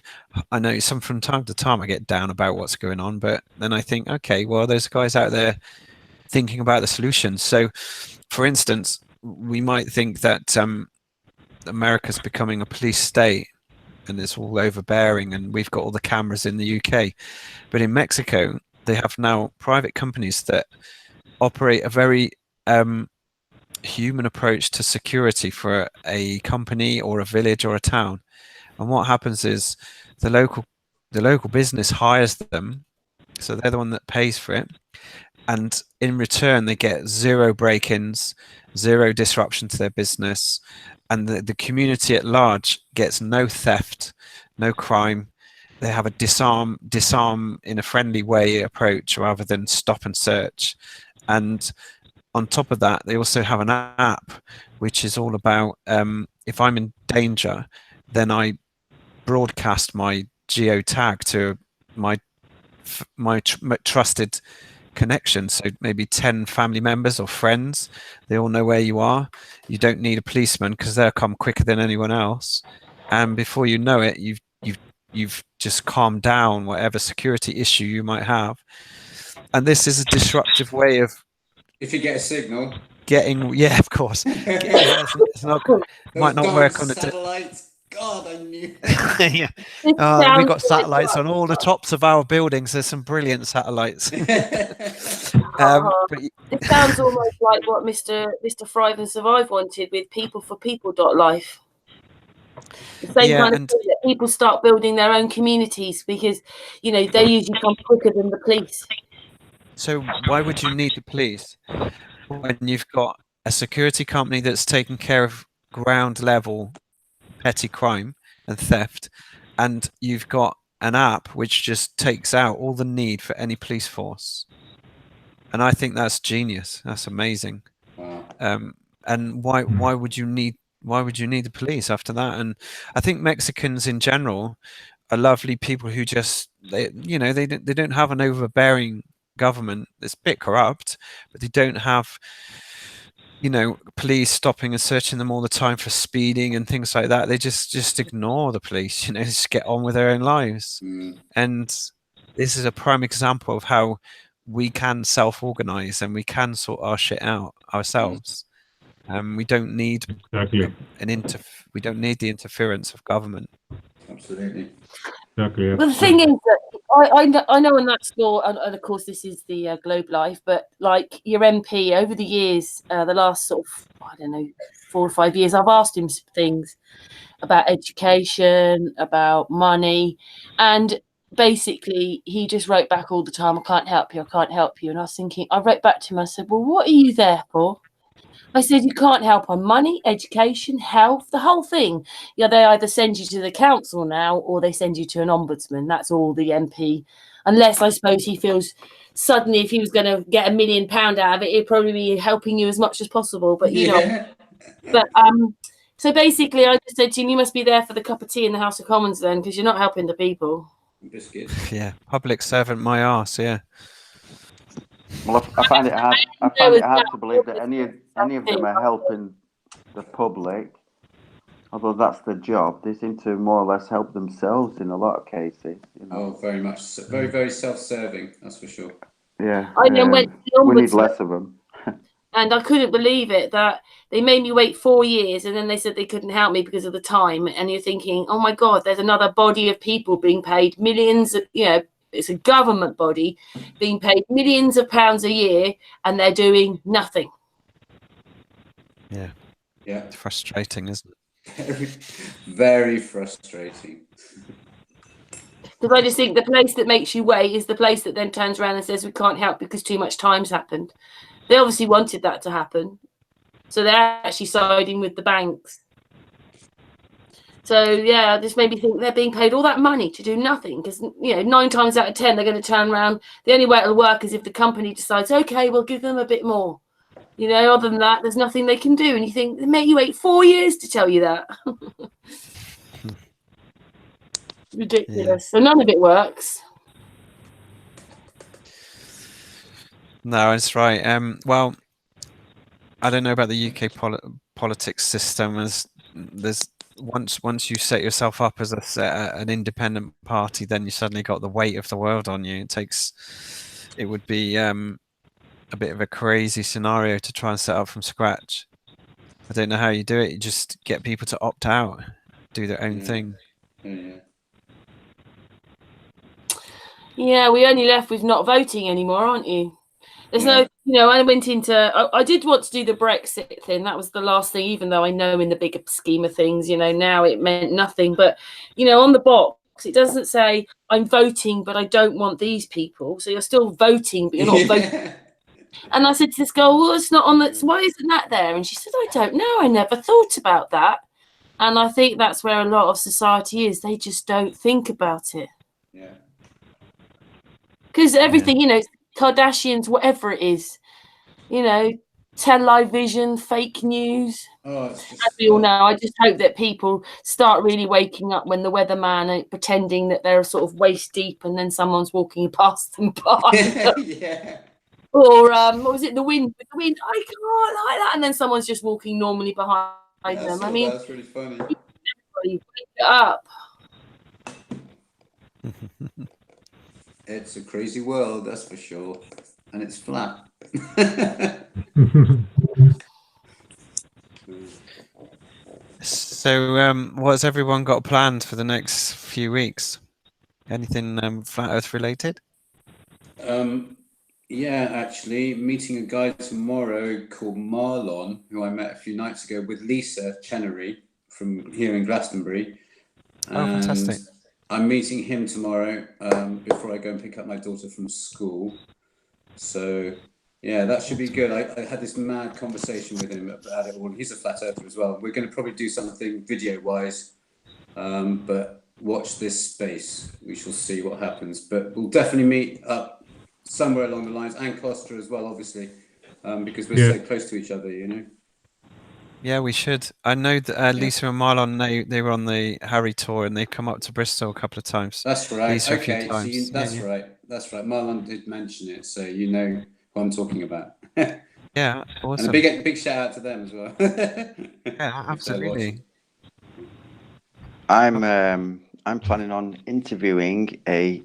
I know from time to time I get down about what's going on, but then I think, okay, well, there's guys out there thinking about the solutions. So, for instance, we might think that America's becoming a police state and it's all overbearing, and we've got all the cameras in the UK, but in Mexico they have now private companies that operate a very human approach to security for a company or a village or a town. And what happens is the local business hires them, so they're the one that pays for it, and in return they get zero break-ins, zero disruption to their business, and the community at large gets no theft, no crime. They have a disarm in a friendly way approach rather than stop and search. And on top of that, they also have an app which is all about if I'm in danger, then I broadcast my geo tag to my trusted connection. So maybe 10 family members or friends. They all know where you are. You don't need a policeman because they'll come quicker than anyone else. And before you know it, you've just calmed down whatever security issue you might have. And this is a disruptive way of. If you get a signal. Yeah, of course. It's not. Might not work on the satellites. God, I knew. Yeah. We've got satellites on all the tops of our buildings. There's some brilliant satellites. It sounds almost like what Mr. Thrive and Survive wanted with peopleforpeople.life. The same kind of thing, that people start building their own communities because, they usually come quicker than the police. So why would you need the police when you've got a security company that's taking care of ground level petty crime and theft, and you've got an app which just takes out all the need for any police force. And I think that's genius. That's amazing. Wow. And why would you need the police after that? And I think Mexicans in general are lovely people who just they don't have an overbearing government that's a bit corrupt, but they don't have police stopping and searching them all the time for speeding and things like that. They just ignore the police, just get on with their own lives. And this is a prime example of how we can self-organize and we can sort our shit out ourselves. We don't need Exactly. we don't need the interference of government. Absolutely. Exactly. Well, the thing is that I know on that score, and of course this is the Globe Life, but like your MP over the years, the last sort of, I don't know, 4 or 5 years, I've asked him things about education, about money, and basically he just wrote back all the time, I can't help you. And I was thinking, I wrote back to him, I said, well, what are you there for? I said, you can't help on money, education, health, the whole thing. Yeah, they either send you to the council now or they send you to an ombudsman. That's all the MP. Unless I suppose he feels suddenly if he was going to get £1 million out of it, he'd probably be helping you as much as possible. But, so basically I just said to him, you must be there for the cup of tea in the House of Commons then, because you're not helping the people. Biscuits. Yeah, public servant my arse, yeah. Well, I find it hard. I find it hard to believe that any of them are helping the public. Although that's their job, they seem to more or less help themselves in a lot of cases. Oh, very much, very, very self-serving. That's for sure. Yeah, I know when we need less of them. And I couldn't believe it that they made me wait 4 years, and then they said they couldn't help me because of the time. And you're thinking, oh my God, there's another body of people being paid millions. It's a government body being paid millions of pounds a year, and they're doing nothing. Yeah. It's frustrating, isn't it? Very, very frustrating. Because I just think the place that makes you wait is the place that then turns around and says we can't help because too much time's happened. They obviously wanted that to happen, so they're actually siding with the banks. So yeah, this made me think they're being paid all that money to do nothing, because 9 times out of 10 they're going to turn around. The only way it'll work is if the company decides, okay, we'll give them a bit more. Other than that, there's nothing they can do. And you think they make you wait 4 years to tell you that. Ridiculous. Yeah. So none of it works. No, that's right. Well, I don't know about the UK politics system. There's once you set yourself up as an independent party, then you suddenly got the weight of the world on you. It would be a bit of a crazy scenario to try and set up from scratch. I don't know how you do it. You just get people to opt out, do their own thing. Yeah, we're only left with not voting anymore, aren't you? There's no, I went into, I did want to do the Brexit thing. That was the last thing, even though I know in the bigger scheme of things, now it meant nothing. But, on the box, it doesn't say I'm voting, but I don't want these people. So you're still voting, but you're not voting. And I said to this girl, well, it's not on that. Why isn't that there? And she said, I don't know. I never thought about that. And I think that's where a lot of society is. They just don't think about it. Yeah. Because everything, Kardashians, whatever it is, television, fake news. As we all know, I just hope that people start really waking up when the weatherman are pretending that they're sort of waist deep and then someone's walking past them by. Yeah. Or what was it? The wind. I can't like that. And then someone's just walking normally behind them. I mean, that's really funny. Everybody wake it up. It's a crazy world, that's for sure, and it's flat. So, what's everyone got planned for the next few weeks? Anything Flat Earth related? Yeah, actually, meeting a guy tomorrow called Marlon, who I met a few nights ago, with Lisa Chenery from here in Glastonbury. Oh, fantastic. I'm meeting him tomorrow before I go and pick up my daughter from school. So, Yeah, that should be good. I had this mad conversation with him about it all. He's a flat earther as well. We're going to probably do something video-wise, but watch this space. We shall see what happens. But we'll definitely meet up somewhere along the lines, and Kosta as well, obviously, because we're so close to each other, you know. Yeah, we should. I know that Lisa and Marlon, they were on the Harry tour, and they've come up to Bristol a couple of times. That's right. Lisa a Okay, few times. so that's right. That's right. Marlon did mention it, so you know who I'm talking about. Yeah, awesome. And a big shout out to them as well. Yeah, absolutely. I'm planning on interviewing a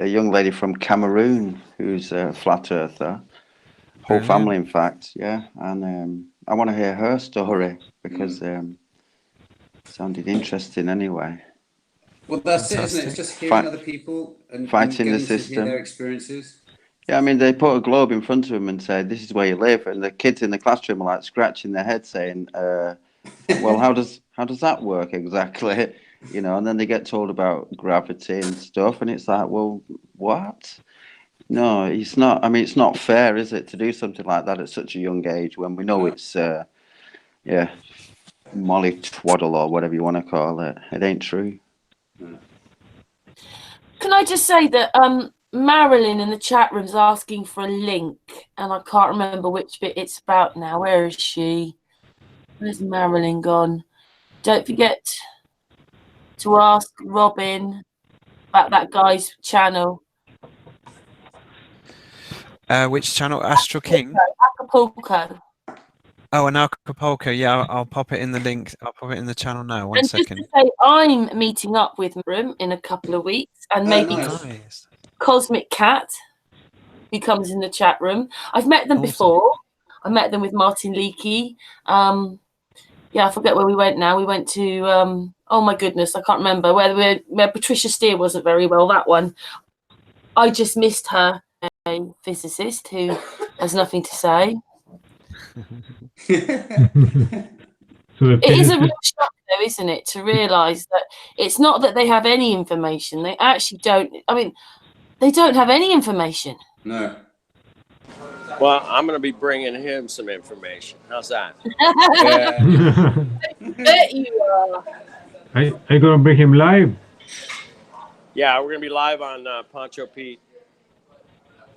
young lady from Cameroon who's a flat earther. Whole family, in fact, yeah. And I want to hear her story because it sounded interesting anyway. Well, that's it, isn't it? It's just hearing other people and fighting the getting to hear their system. experiences. Yeah, I mean, they put a globe in front of them and say, "This is where you live," and the kids in the classroom are like scratching their head, saying, "Well, how does that work exactly?" You know, and then they get told about gravity and stuff, and it's like, well, what? No, it's not. I mean, it's not fair, is it, to do something like that at such a young age when we know it's, molly twaddle or whatever you want to call it. It ain't true. Can I just say that Marilyn in the chat room's asking for a link, and I can't remember which bit it's about now. Where is she? Where's Marilyn gone? Don't forget to ask Robin about that guy's channel. Which channel? Astral King? Acapulco. Oh, an Acapulco. Yeah, I'll pop it in the link. I'll pop it in the channel now. One second. Just to say, I'm meeting up with Room in a couple of weeks, and maybe nice. Cosmic Cat, who comes in the chat room. I've met them before. I met them with Martin Leakey. Yeah, I forget where we went now. We went to, oh my goodness, I can't remember, where Patricia Steer wasn't very well, that one. I just missed her, a physicist who has nothing to say. It is a real shock, though, isn't it, to realise that it's not that they have any information. They actually don't. I mean, they don't have any information. No. Well, I'm going to be bringing him some information. How's that? I bet you are. I going to bring him live. Yeah, we're going to be live on Poncho Pete.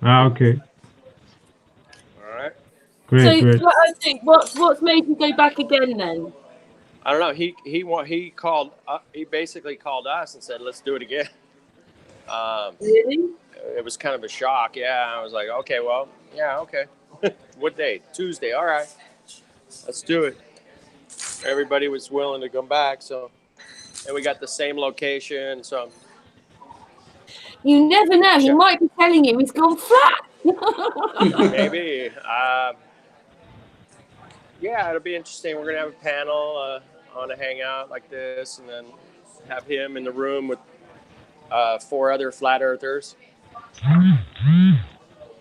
Ah, okay. All right. Great. So I think what's made you go back again then? I don't know. He called. He basically called us and said, "Let's do it again." Really? It was kind of a shock. Yeah, I was like, "Okay, well, yeah, okay." What day? Tuesday. All right, let's do it. Everybody was willing to come back, so, and we got the same location. So you never know. He might be telling you he's gone flat. Maybe. Yeah, it'll be interesting. We're gonna have a panel on a hangout like this, and then have him in the room with 4 other flat earthers.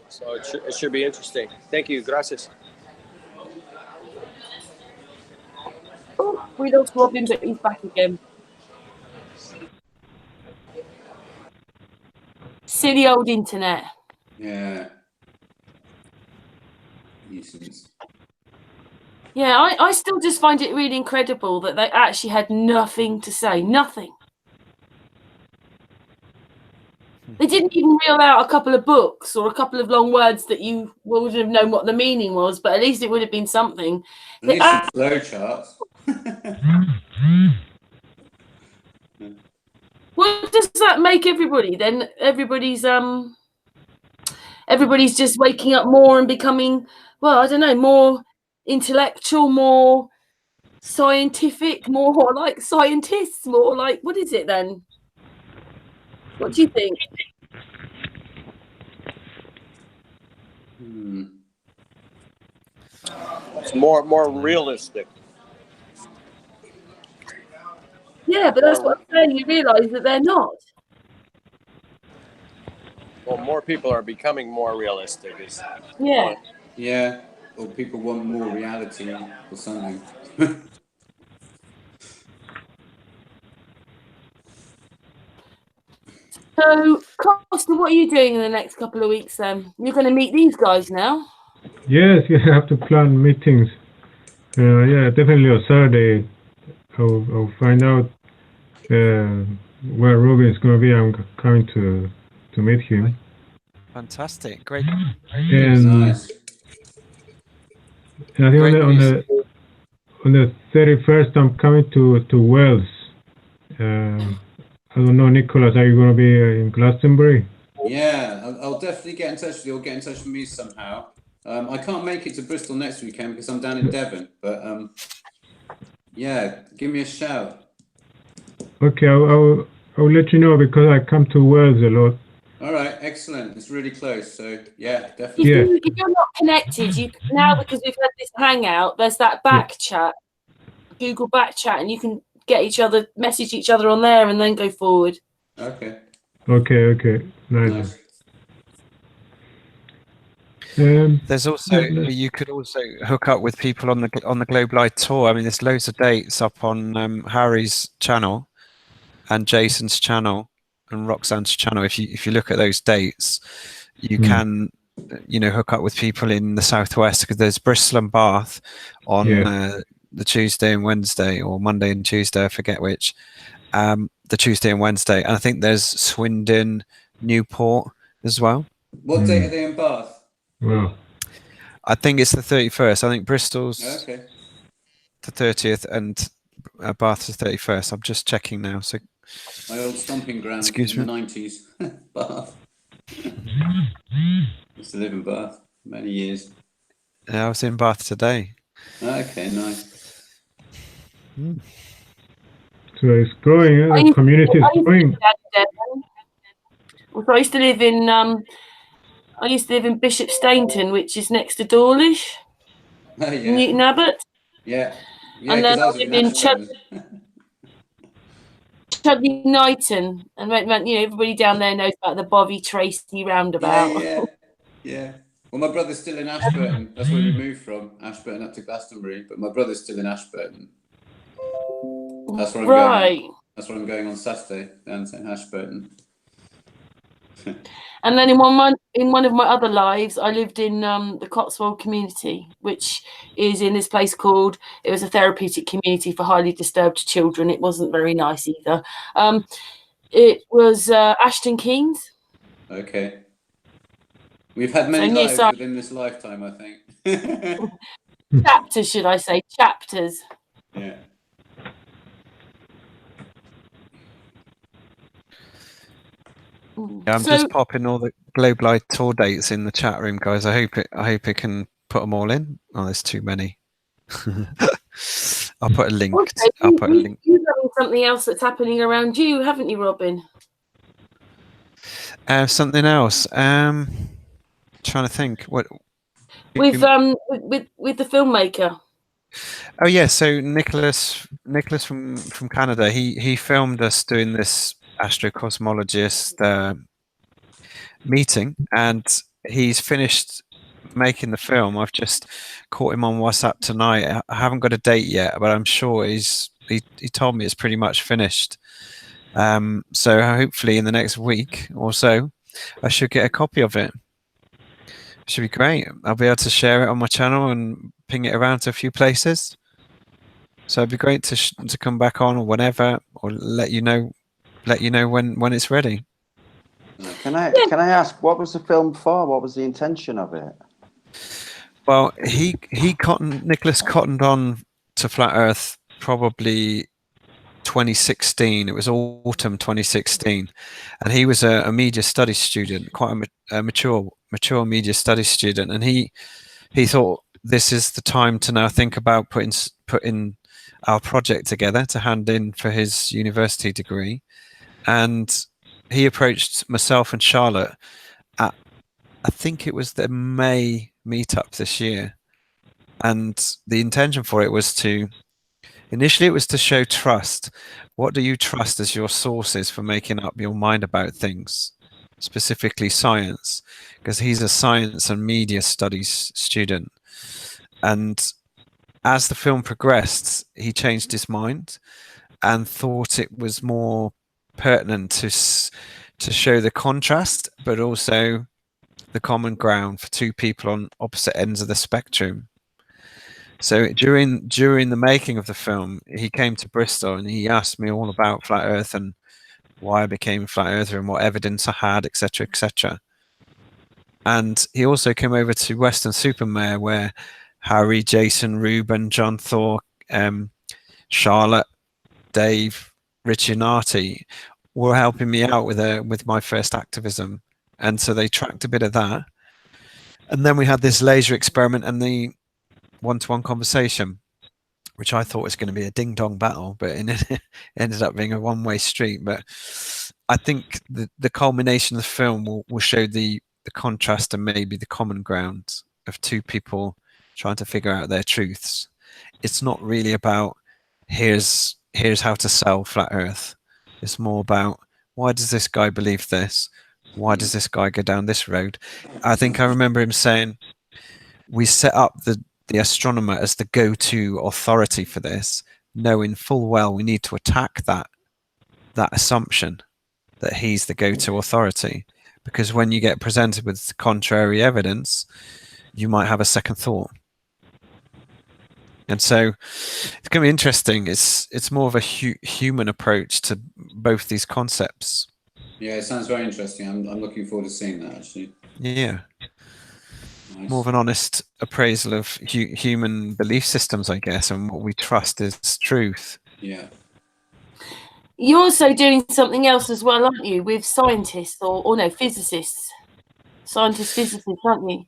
So it should be interesting. Thank you. Gracias. Oh, we lost Robin, but he's back again. Silly old internet. Yeah. Nuisance. Yeah, I still just find it really incredible that they actually had nothing to say. Nothing. They didn't even reel out a couple of books or a couple of long words that you wouldn't have known what the meaning was, but at least it would have been something. At least some flow charts. What does that make everybody? Then everybody's just waking up more and becoming, well, I don't know, more intellectual, more scientific, more like scientists, more like, what is it then? What do you think? It's more realistic. Yeah, but that's what I'm saying. You realise that they're not. Well, more people are becoming more realistic. Yeah. Yeah. Or people want more reality or something. So, Costa, what are you doing in the next couple of weeks then? You're going to meet these guys now? Yes, you have to plan meetings. Yeah, definitely on Saturday. I'll find out where Robin is going to be. I'm coming to meet him. Fantastic. Great. And, Nice. and I think Great on the 31st, I'm coming to Wales. I don't know, Nicholas, are you going to be in Glastonbury? Yeah, I'll definitely get in touch with you, or get in touch with me somehow. I can't make it to Bristol next weekend because I'm down in Devon, but yeah, give me a shout. Okay, I'll let you know because I come to Wales a lot. All right, excellent. It's really close, so yeah, definitely. Yeah. If you're not connected, you now, because we've had this hangout, there's that back chat, Google back chat, and you can message each other on there, and then go forward. Okay. Okay. Nice. There's also you could also hook up with people on the Globe Live tour. I mean, there's loads of dates up on Harry's channel and Jason's channel and Roxanne's channel. If you look at those dates, you can hook up with people in the southwest, because there's Bristol and Bath on the Tuesday and Wednesday, or Monday and Tuesday, I forget which. The Tuesday and Wednesday, and I think there's Swindon, Newport as well. What date are they in Bath? Wow. I think it's the 31st. I think Bristol's Okay. the 30th and Bath's the 31st. I'm just checking now. So My old stomping ground in the 90s, Bath. Used to live in Bath many years. I was in Bath today. Okay, nice. So it's growing. The community is growing. I used to live in Bishop Stainton, which is next to Dawlish, Newton Abbot. Yeah, and then I lived in Chudley Knighton, and everybody down there knows about the Bovey Tracy roundabout. Yeah. Well, my brother's still in Ashburton. That's where we moved from, Ashburton up to Glastonbury. But my brother's still in Ashburton. That's where I'm going. That's where I'm going on Saturday, down to Ashburton. And then in one of my other lives, I lived in the Cotswold community, which is in this place called. It was a therapeutic community for highly disturbed children. It wasn't very nice either. It was Ashton Keynes. Okay. We've had many lives within this lifetime, I think. Chapters, should I say? Chapters. Yeah. Yeah, I'm just popping all the Globe Live tour dates in the chat room, guys. I hope it can put them all in. Oh, there's too many. I'll put a link. Okay. I'll put a link. You've got something else that's happening around you, haven't you, Robin? Something else. Trying to think. What with the filmmaker? Oh yeah, so Nicolas from Canada. He filmed us doing this astrocosmologist meeting, and he's finished making the film. I've just caught him on WhatsApp tonight. I haven't got a date yet, but I'm sure he told me it's pretty much finished. So hopefully in the next week or so, I should get a copy of it. Should be great. I'll be able to share it on my channel and ping it around to a few places. So it'd be great to come back on or whenever, or let you know when it's ready. Can I ask, what was the film for? What was the intention of it? Well, Nicholas cottoned on to Flat Earth probably 2016. It was autumn 2016, and he was a media studies student, quite a mature media studies student, and he thought this is the time to now think about putting our project together to hand in for his university degree. And he approached myself and Charlotte at, I think it was the May meetup this year, and the intention for it was initially to show trust. What do you trust as your sources for making up your mind about things, specifically science? Because he's a science and media studies student. And as the film progressed, he changed his mind and thought it was more pertinent to show the contrast, but also the common ground for two people on opposite ends of the spectrum. So during the making of the film, he came to Bristol and he asked me all about flat Earth and why I became a flat earther and what evidence I had, etc., etc. And he also came over to Weston-super-Mare, where Harry, Jason, Ruben, John Thor, Charlotte, Dave, Richie and Artie were helping me out with my first activism. And so they tracked a bit of that. And then we had this laser experiment and the one-to-one conversation, which I thought was going to be a ding-dong battle, but it ended up being a one-way street. But I think the culmination of the film will show the contrast and maybe the common ground of two people trying to figure out their truths. It's not really about here's how to sell flat Earth. It's more about, why does this guy believe this? Why does this guy go down this road? I think I remember him saying, we set up the astronomer as the go-to authority for this, knowing full well we need to attack that assumption that he's the go-to authority, because when you get presented with contrary evidence, you might have a second thought. And so it's going to be interesting. It's more of a human approach to both these concepts. Yeah, it sounds very interesting. I'm looking forward to seeing that, actually. Yeah. Nice. More of an honest appraisal of human belief systems, I guess, and what we trust is truth. Yeah. You're also doing something else as well, aren't you, with scientists or no, physicists? Physicists, aren't you?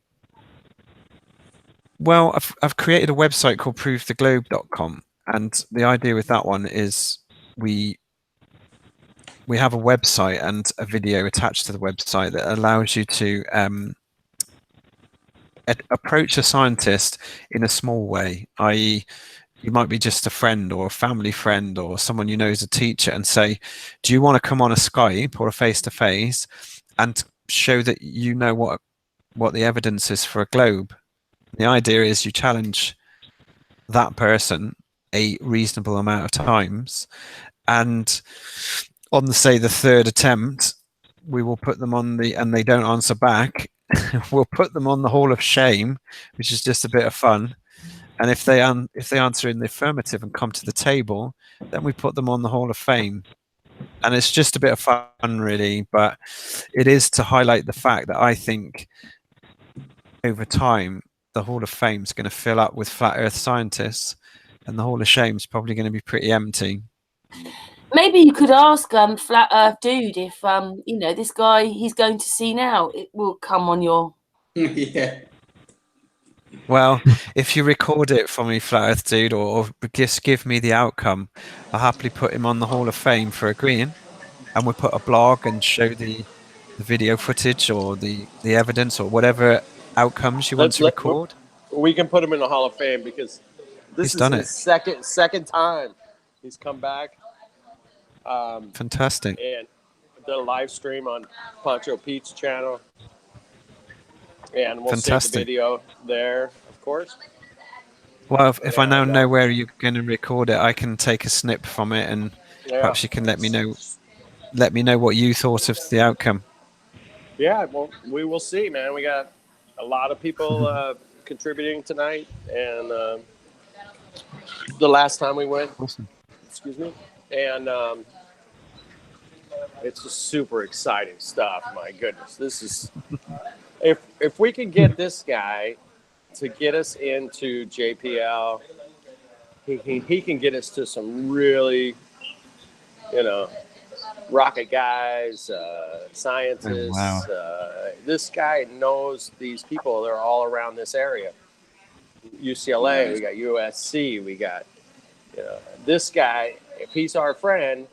Well, I've created a website called provetheglobe.com, and the idea with that one is we have a website and a video attached to the website that allows you to approach a scientist in a small way, i.e. you might be just a friend or a family friend or someone you know is a teacher, and say, do you want to come on a Skype or a face-to-face and show that you know what the evidence is for a globe? The idea is you challenge that person a reasonable amount of times, and on the third attempt, we will put them on and they don't answer back, we'll put them on the Hall of Shame, which is just a bit of fun. And if they answer in the affirmative and come to the table, then we put them on the Hall of Fame. And it's just a bit of fun, really, but it is to highlight the fact that I think over time the Hall of Fame is going to fill up with flat Earth scientists, and the Hall of Shame is probably going to be pretty empty. Maybe you could ask Flat Earth Dude if this guy he's going to see now, it will come on your. Yeah. Well, if you record it for me, Flat Earth Dude, or just give me the outcome, I'll happily put him on the Hall of Fame for agreeing, and we'll put a blog and show the video footage or the evidence or whatever outcomes you want to record. We can put him in the Hall of Fame because this is his second time he's come back. Fantastic. And did a live stream on Pancho Pete's channel. And we'll save the video there, of course. Well, if I now know where you're going to record it, I can take a snip from it, and perhaps you can let me know what you thought of the outcome. Yeah, well, we will see, man. We got a lot of people contributing tonight, and the last time we went, excuse me, and it's just super exciting stuff. My goodness, this is if we can get this guy to get us into JPL, he can get us to some really, rocket guys, scientists. Oh, wow. This guy knows these people. They're all around this area. UCLA, we got USC, we got, this guy, if he's our friend,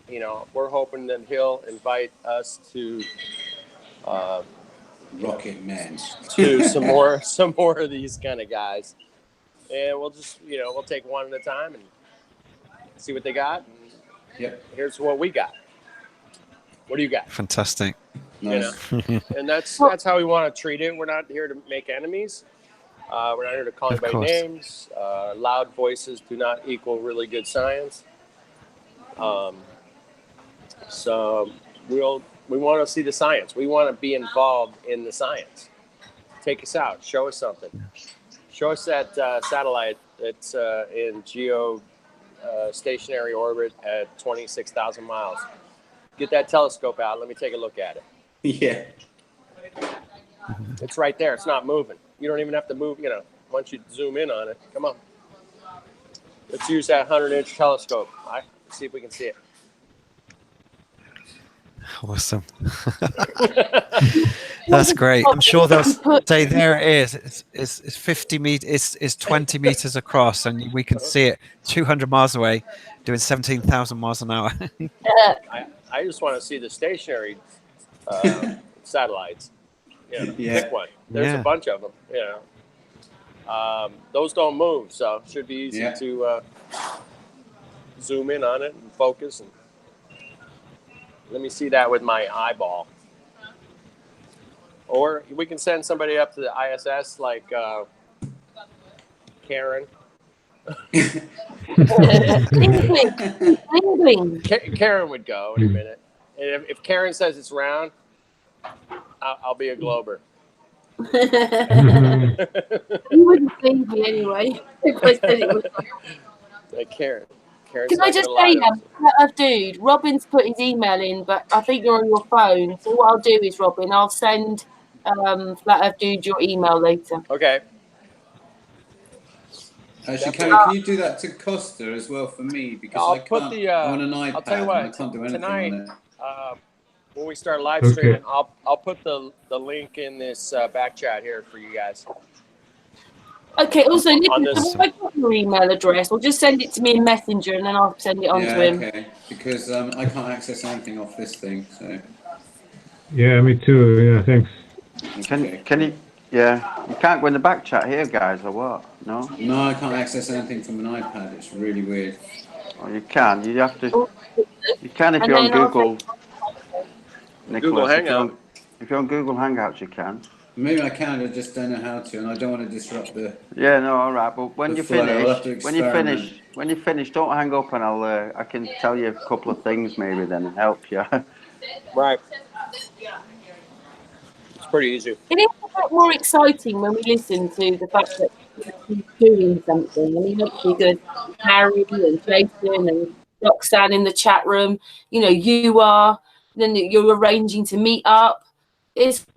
we're hoping that he'll invite us to Rocket Man to some more of these kind of guys, and we'll just we'll take one at a time and see what they got. And yep. Here's what we got. What do you got? Fantastic. Nice. And that's how we want to treat it. We're not here to make enemies. We're not here to call anybody names. Loud voices do not equal really good science. So we want to see the science. We want to be involved in the science. Take us out. Show us something. Show us that satellite that's in stationary orbit at 26,000 miles. Get that telescope out. Let me take a look at it. Yeah. It's right there. It's not moving. You don't even have to move, once you zoom in on it. Come on. Let's use that 100-inch telescope. See if we can see it. Awesome. That's great. I'm sure they'll say there it is. It's 50 meters. It's 20 meters across, and we can see it 200 miles away, doing 17,000 miles an hour. I just want to see the stationary satellites. Pick one. There's a bunch of them. Those don't move, so it should be easy to zoom in on it and focus. And let me see that with my eyeball. Or we can send somebody up to the ISS like Karen. Karen would go in a minute. And if Karen says it's round, I'll be a glober. You wouldn't believe me anyway if I said it was. Like Karen. Can I just say, dude, Robin's put his email in, but I think you're on your phone. So what I'll do is, Robin, I'll send Flat Earth Dude your email later. Okay. Actually, can you do that to Kosta as well for me? Because I'm on an iPad. I'll tell you what, and I can't do anything tonight, on it. when we start live streaming, I'll put the link in this back chat here for you guys. Okay, also, Nicholas, if I got your email address, or just send it to me in Messenger and then I'll send it on to him. Okay, because I can't access anything off this thing, so. Yeah, me too. Yeah, thanks. Can you? Yeah, you can't go in the back chat here, guys, or what? No. No, I can't access anything from an iPad. It's really weird. Oh, you can. You have to. You can if you're on Google. Nicholas, Google Hangout. If you're on Google Hangouts, you can. Maybe I can. I just don't know how to, and I don't want to disrupt the. Yeah, no, all right. But when you finish, when you finish, don't hang up, and I can tell you a couple of things maybe then and help you. Right. It's pretty easy. It is a bit more exciting when we listen to the fact that he's doing something. I mean, obviously, good Harry and Jason and Roxanne in the chat room. You are. Then you're arranging to meet up. It's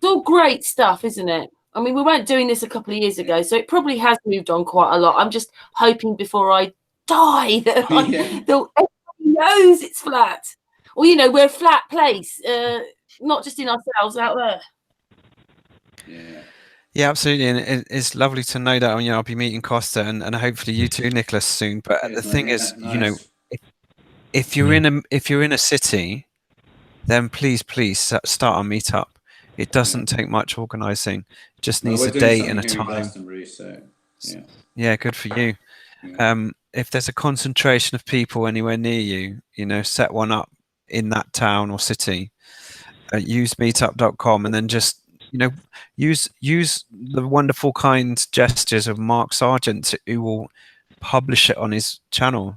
all great stuff, isn't it? I mean, we weren't doing this a couple of years ago, so it probably has moved on quite a lot. I'm just hoping before I die that everybody knows it's flat. Or, we're a flat place, not just in ourselves, out there. Yeah, absolutely. And it's lovely to know that, I'll be meeting Kosta and hopefully you too, Nicholas, soon. But the thing is, nice. if you're in a city, then please start a meetup. It doesn't take much organising. It just needs a date and a time. So, yeah, good for you. Yeah. If there's a concentration of people anywhere near you, set one up in that town or city. Use meetup.com and then just use the wonderful kind gestures of Mark Sargent, who will publish it on his channel,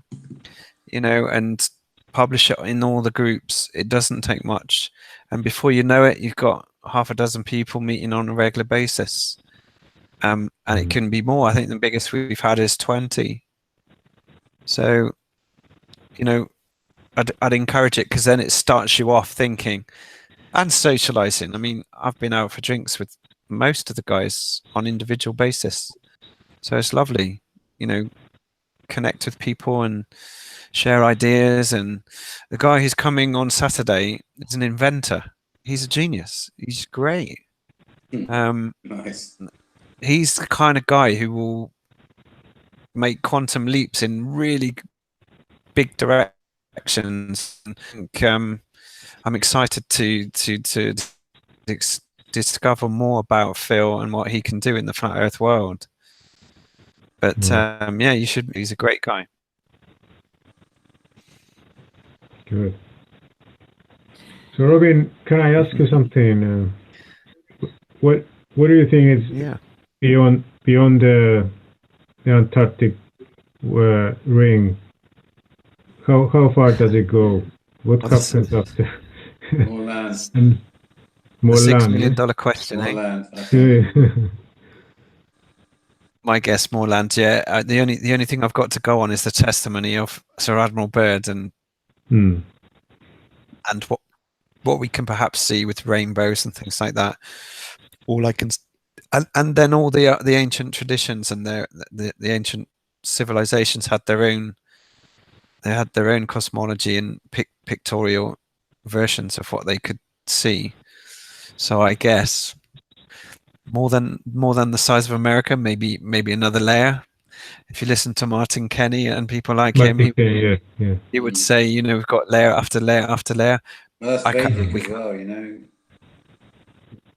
and publish it in all the groups. It doesn't take much, and before you know it, you've got half a dozen people meeting on a regular basis, and it can be more. I think the biggest we've had is 20. So I'd encourage it, because then it starts you off thinking and socializing. I mean, I've been out for drinks with most of the guys on individual basis, so it's lovely, connect with people and share ideas. And the guy who's coming on Saturday is an inventor. He's a genius. He's great. Nice. He's the kind of guy who will make quantum leaps in really big directions. I'm excited to discover more about Phil and what he can do in the flat Earth world. But you should. He's a great guy. Good. So, Robin, can I ask you something? What do you think is beyond the Antarctic ring? How far does it go? What happens after? More land. And more The $6 land. million question, More eh? land. Okay. Yeah. My guess, more land. Yeah. The only thing I've got to go on is the testimony of Sir Admiral Byrd and what we can perhaps see with rainbows and things like that. All I can, and then all the ancient traditions and the ancient civilizations had their own. They had their own cosmology and pictorial versions of what they could see. So I guess more than the size of America, maybe another layer. If you listen to Martin Kenny and people like him, he would say, you know, we've got layer after layer after layer. Well, that's Vedic as well, you know.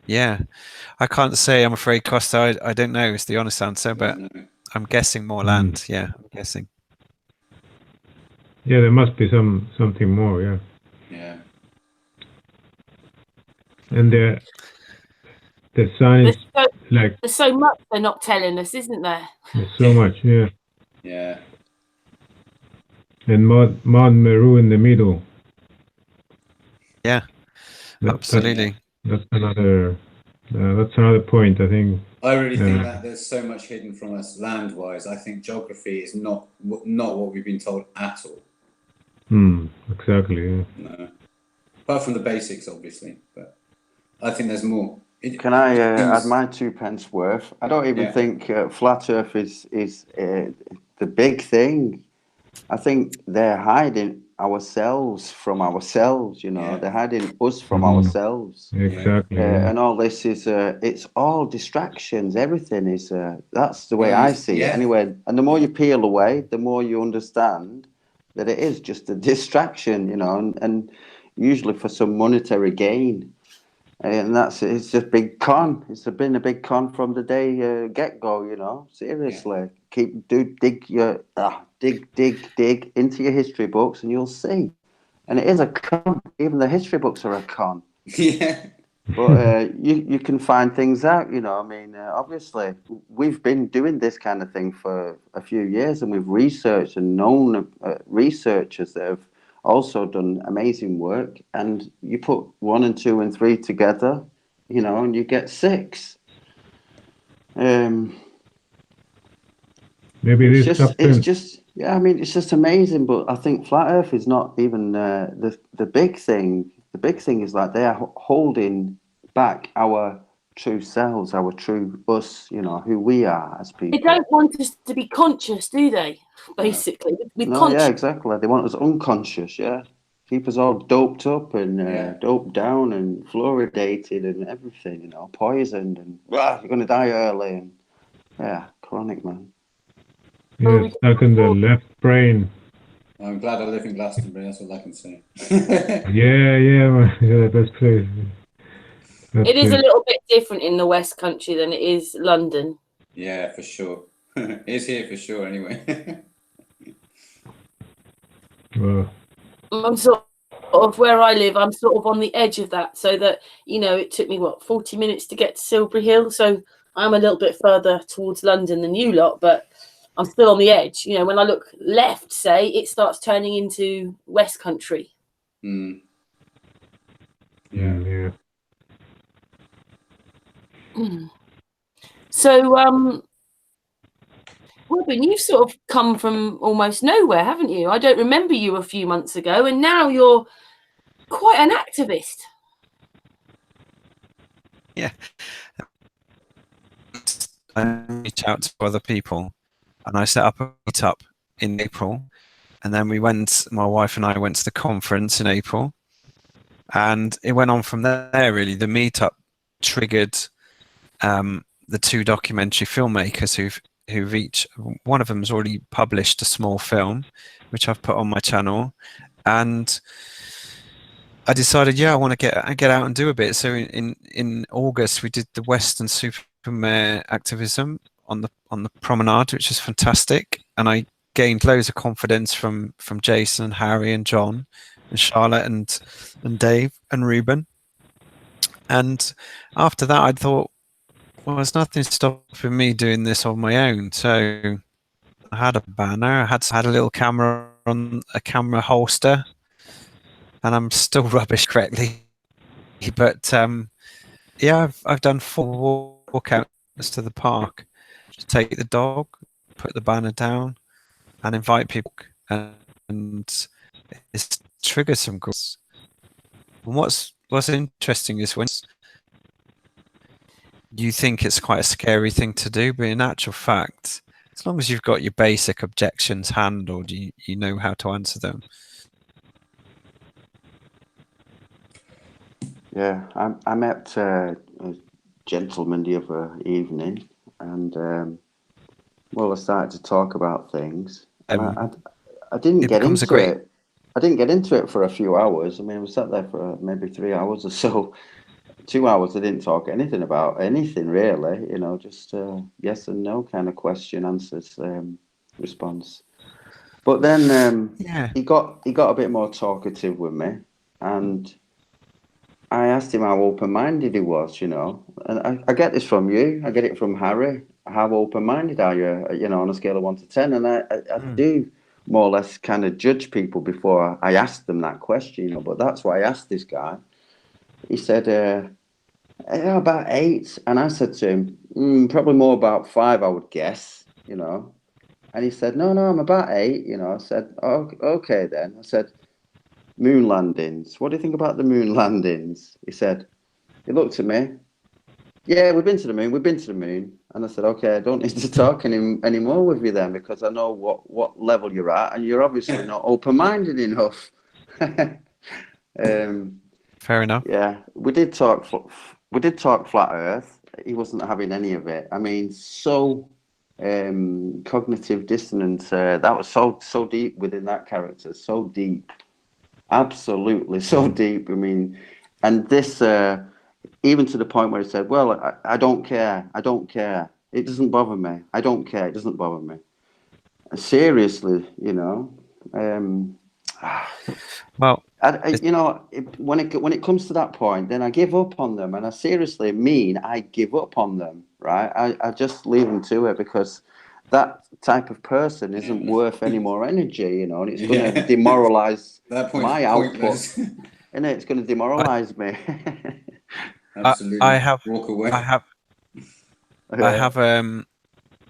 Yeah, I can't say. I'm afraid, Kosta. I don't know. Is the honest answer, but I'm guessing more land. Yeah, I'm guessing. Yeah, there must be something more. Yeah. Yeah. And the sun is like there's so much they're not telling us, isn't there? there's so much. Yeah. Yeah. And Mount Meru in the middle. Yeah. Absolutely. That's another point, I think. I really think that there's so much hidden from us land-wise. I think geography is not what we've been told at all. Exactly. Yeah. No. Apart from the basics, obviously, but I think there's more. Can I add my 2 pence worth? I don't even think flat Earth is the big thing. I think they're hiding ourselves from ourselves. You know, they're hiding us from ourselves. Exactly. And all this is it's all distractions. Everything is that's the way I see it anyway. And the more you peel away, the more you understand that it is just a distraction. You know, and usually for some monetary gain. And it's a big con. It's been a big con from the day get-go, you know. Seriously. Dig into your history books and you'll see. And it is a con. Even the history books are a con. Yeah. But you can find things out, you know. I mean, obviously, we've been doing this kind of thing for a few years, and we've researched and known researchers that have also done amazing work. And you put 1 and 2 and 3 together, you know, and you get 6. Maybe it's just I mean, it's just amazing. But I think flat Earth is not even the big thing. The big thing is like they are holding back our true selves, our true us, you know, who we are as people. They don't want us to be conscious, do they? Basically, yeah, exactly. They want us unconscious. Yeah, keep us all doped up and doped down and fluoridated and everything. You know, poisoned and you're going to die early. And chronic, man. Yeah, stuck in the left brain. I'm glad I live in Glastonbury. That's all I can say. yeah, that's crazy. It is a little bit different in the West Country than it is London. Yeah, for sure. It's here for sure, anyway. Well, I'm sort of where I live. I'm sort of on the edge of that, so that, you know, it took me 40 minutes to get to Silbury Hill. So I'm a little bit further towards London than you lot, but I'm still on the edge. You know, when I look left, say, it starts turning into West Country. Yeah. So, Robin, you've sort of come from almost nowhere, haven't you? I don't remember you a few months ago, and now you're quite an activist. Yeah. I reach out to other people, and I set up a meetup in April, and then my wife and I went to the conference in April, and it went on from there. Really, the meetup triggered the 2 documentary filmmakers who've each, one of them has already published a small film, which I've put on my channel, and I decided, I want to get out and do a bit. So in August, we did the Western Supermare activism on the promenade, which is fantastic, and I gained loads of confidence from Jason and Harry and John and Charlotte and Dave and Ruben. And after that, I thought, well, there's nothing stopping me doing this on my own. So I had a banner, I had a little camera on a camera holster, and I'm still rubbish correctly But yeah, I've done 4 walkouts to the park. Just take the dog, put the banner down, and invite people. And it's triggered some groups. And what's interesting is when you think it's quite a scary thing to do, but in actual fact, as long as you've got your basic objections handled, you know how to answer them. Yeah, I met a gentleman the other evening, and well, I started to talk about things, and I didn't get into it. I didn't get into it for a few hours. I mean, we sat there for maybe 3 hours or so. 2 hours, I didn't talk anything about anything really. You know, just yes and no kind of question answers response. But then Yeah. he got a bit more talkative with me, and I asked him how open-minded he was, you know, and I get this from you. I get it from Harry. How open-minded are you, you know, on a scale of 1 to 10? And I do more or less kind of judge people before I ask them that question, you know. But that's why I asked this guy. He said, yeah, about 8. And I said to him, probably more about 5, I would guess, you know. And he said, no, I'm about 8, you know. I said, oh, okay then. I said, moon landings. What do you think about the moon landings? He looked at me. Yeah, we've been to the moon. And I said, okay, I don't need to talk anymore with you then, because I know what level you're at, and you're obviously not open-minded enough. Fair enough. Yeah, we did talk flat Earth. He wasn't having any of it. I mean, so cognitive dissonance. That was so deep within that character. So deep. Absolutely so deep. I mean, and this even to the point where he said, well, I don't care. It doesn't bother me. I don't care. It doesn't bother me. And seriously, you know. Well, you know, when it comes to that point, then I give up on them, and I seriously mean I give up on them, right? I just leave them to it, because that type of person isn't worth any more energy, you know, and it's going to demoralize my output, and it's going to demoralize me. Absolutely. Walk away. I have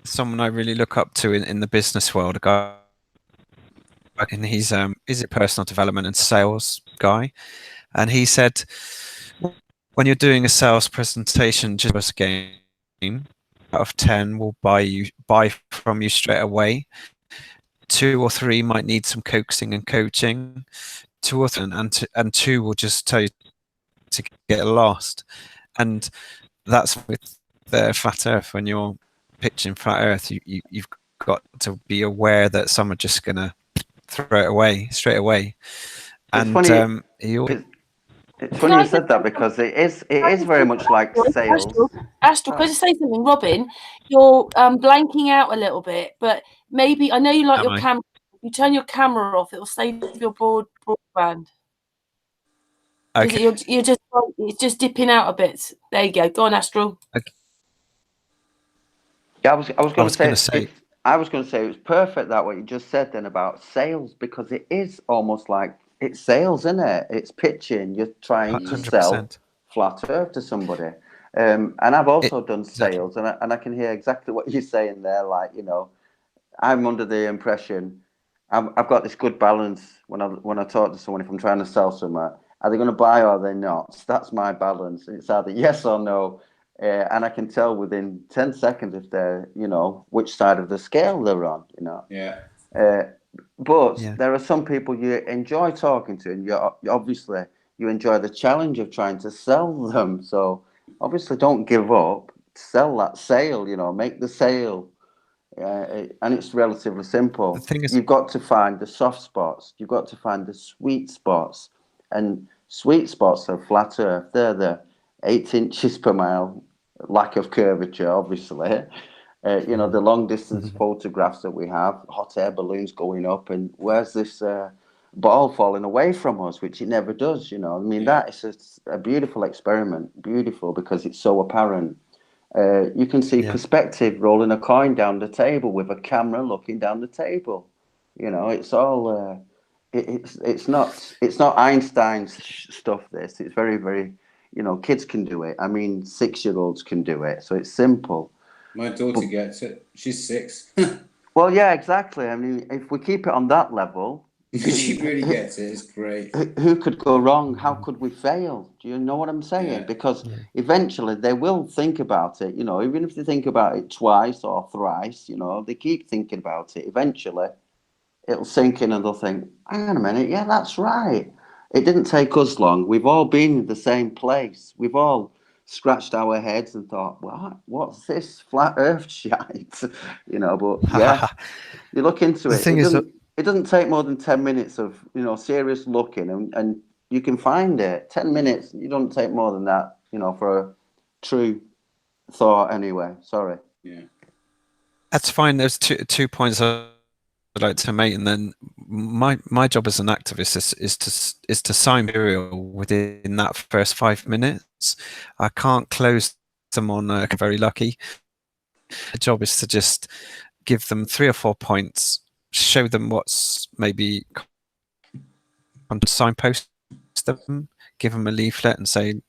someone I really look up to in the business world, a guy, and he's a personal development and sales guy, and he said, when you're doing a sales presentation, just a game, out of 10 will buy from you straight away. 2 or 3 might need some coaxing and coaching. 2 or 3, and 2 will just tell you to get lost. And that's with the flat Earth. When you're pitching flat Earth, you've got to be aware that some are just gonna throw it away straight away. And it's funny you said that, because it is very much like sales. Astral, can I just say something? Robin, you're blanking out a little bit, but maybe, I know you like your camera. You turn your camera off, it will save your broadband. Okay. You're just, it's just dipping out a bit. There you go. Go on, Astral. Okay. Yeah, I was going to say it was perfect that what you just said then about sales, because it is almost like it's sales, isn't it? It's pitching. You're trying 100%. To sell flat Earth to somebody. And I've also done sales, and I can hear exactly what you're saying there. Like, you know, I'm under the impression I've got this good balance when I talk to someone. If I'm trying to sell something, are they going to buy or are they not? That's my balance. It's either yes or no. And I can tell within 10 seconds if they're, you know, which side of the scale they're on, you know. Yeah. But there are some people you enjoy talking to, and obviously you enjoy the challenge of trying to sell them. So obviously don't give up. Sell that sale, you know, make the sale. And it's relatively simple. The thing is, you've got to find the soft spots. You've got to find the sweet spots. And sweet spots are flat Earth. They're the 8 inches per mile, lack of curvature, obviously. You know, the long distance photographs that we have, hot air balloons going up, and where's this ball falling away from us, which it never does, you know. I mean, that is a beautiful experiment, beautiful, because it's so apparent. You can see perspective rolling a coin down the table with a camera looking down the table. You know, it's all it's not Einstein's stuff. It's very, very You know, kids can do it. I mean, 6-year-olds can do it. So it's simple. My daughter gets it. She's 6. Well, yeah, exactly. I mean, if we keep it on that level, She really gets it. It's great. who could go wrong? How could we fail? Do you know what I'm saying? Yeah. Because eventually they will think about it. You know, even if they think about it twice or thrice, you know, they keep thinking about it. Eventually, it'll sink in and they'll think, hang on a minute, yeah, that's right. It didn't take us long. We've all been in the same place. We've all scratched our heads and thought, what's this flat earth shite? You know, but yeah, you look into The it. thing is that It doesn't take more than 10 minutes of, you know, serious looking and you can find it. 10 minutes, you don't take more than that, you know, for a true thought anyway. Sorry. Yeah. that's fine. There's two points I'd like to make, and then my job as an activist is to sign material within that first 5 minutes. I can't close them on very lucky. The job is to just give them 3 or 4 points, show them what's maybe on signpost them, give them a leaflet and say,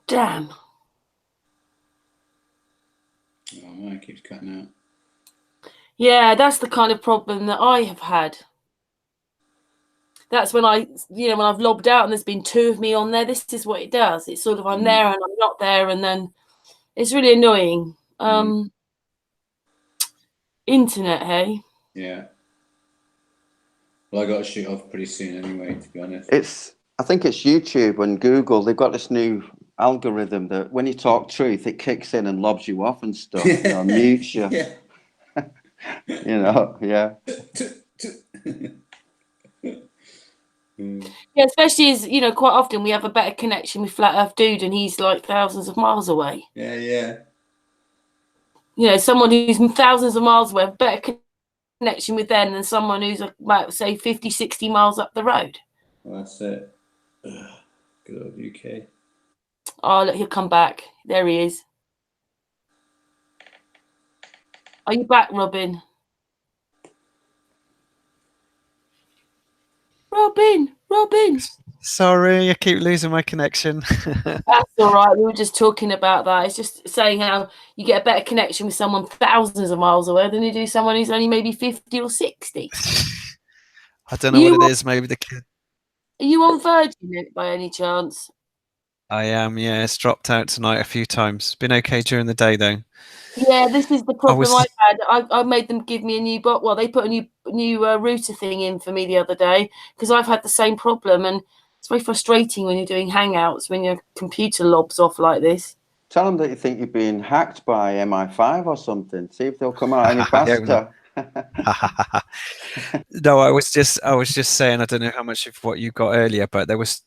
Damn. Oh, mine keeps cutting out. Yeah, that's the kind of problem that I have had. That's when when I've lobbed out and there's been 2 of me on there. This is what it does. It's sort of I'm there and I'm not there, and then it's really annoying. Internet, hey? Yeah. Well, I got to shoot off pretty soon anyway, to be honest. I think it's YouTube and Google. They've got this new algorithm that when you talk truth, it kicks in and lobs you off and stuff. You know, mutes you. Yeah. You know, yeah. Yeah, especially as, you know, quite often we have a better connection with Flat Earth Dude and he's like thousands of miles away. Yeah, yeah. You know, someone who's thousands of miles away, better connection with them than someone who's about, say, 50, 60 miles up the road. Well, that's it. Ugh, good old UK. Oh, look, he'll come back. There he is. Are you back, Robin? Robin. sorry, I keep losing my connection. That's all right. We were just talking about that. It's just saying how you get a better connection with someone thousands of miles away than you do someone who's only maybe 50 or 60. I don't know what it is. Maybe the kid. Are you on Virgin by any chance? I am, yeah. It's dropped out tonight a few times. Been okay during the day though. Yeah, this is the problem I've had. I made them give me a new bot. Well, they put a new router thing in for me the other day because I've had the same problem, and it's very frustrating when you're doing Hangouts when your computer lobs off like this. Tell them that you think you're being hacked by MI5 or something. See if they'll come out any faster. No, I was just saying, I don't know how much of what you got earlier, but there was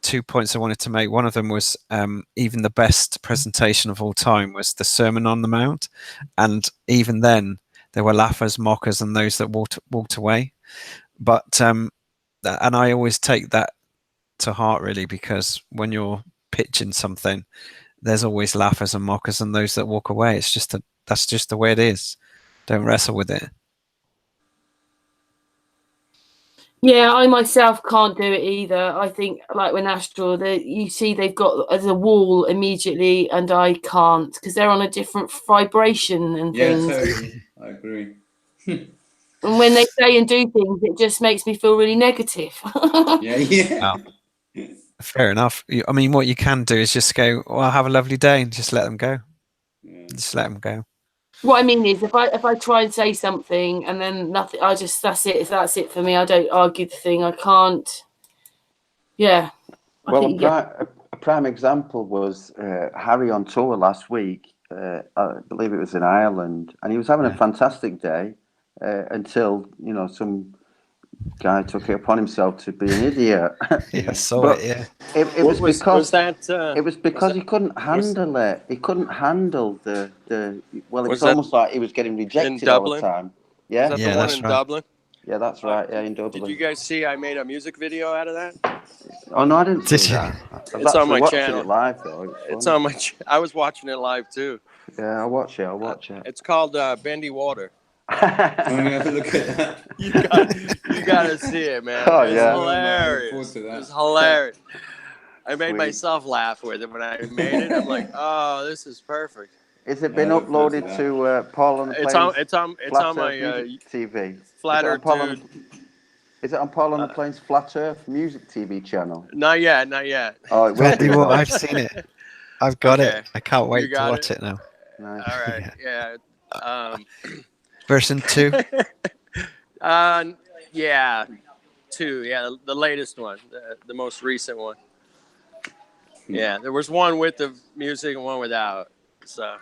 2 points I wanted to make. One of them was even the best presentation of all time was the Sermon on the Mount, and even then there were laughers, mockers, and those that walked away. But and I always take that to heart really, because when you're pitching something, there's always laughers and mockers and those that walk away. It's just that's just the way it is. Don't wrestle with it. Yeah, I myself can't do it either. I think, like when Astral, you see they've got as a wall immediately, and I can't because they're on a different vibration and things. Yeah, totally. I agree. And when they say and do things, it just makes me feel really negative. Yeah. Wow. Fair enough. I mean, what you can do is just go, well, have a lovely day, and just let them go. Yeah. Just let them go. What I mean is, if I try and say something and then nothing, that's it. That's it for me. I don't argue the thing. I can't. Yeah. Well, a prime example was Harry on tour last week. I believe it was in Ireland, and he was having a fantastic day until some guy took it upon himself to be an idiot. Yeah, I saw it. Yeah. It was because he couldn't handle it. He couldn't handle the. Well, it was almost like he was getting rejected all the time. Yeah. Is that the one in Dublin? Yeah, that's right. Yeah, in Dublin. Did you guys see I made a music video out of that? Oh no, I didn't see that. It's on my channel. It live though. It's on my. I was watching it live too. Yeah, I'll watch it. It's called Bendy Water. I'm gonna have a look at that. You gotta see it, man. Oh, It's yeah. hilarious. To that. It's hilarious. I made Sweet. myself laugh with it when I made it. I'm like, oh, this is perfect. Is it been I look forward to uploaded that. to Paul and the It's Plains on Flat my Earth Music TV? Flat Earth Dude. Is it on Paul and the Plains Flat Earth Music TV channel? Not yet. Oh, it will Well, be. well, though. I've seen it. I've got Okay. it. I can't wait to got watch it now. Nice. All right. Yeah. Version 2. Yeah. 2. Yeah, the latest one, the most recent one. Yeah, there was one with the music and one without. So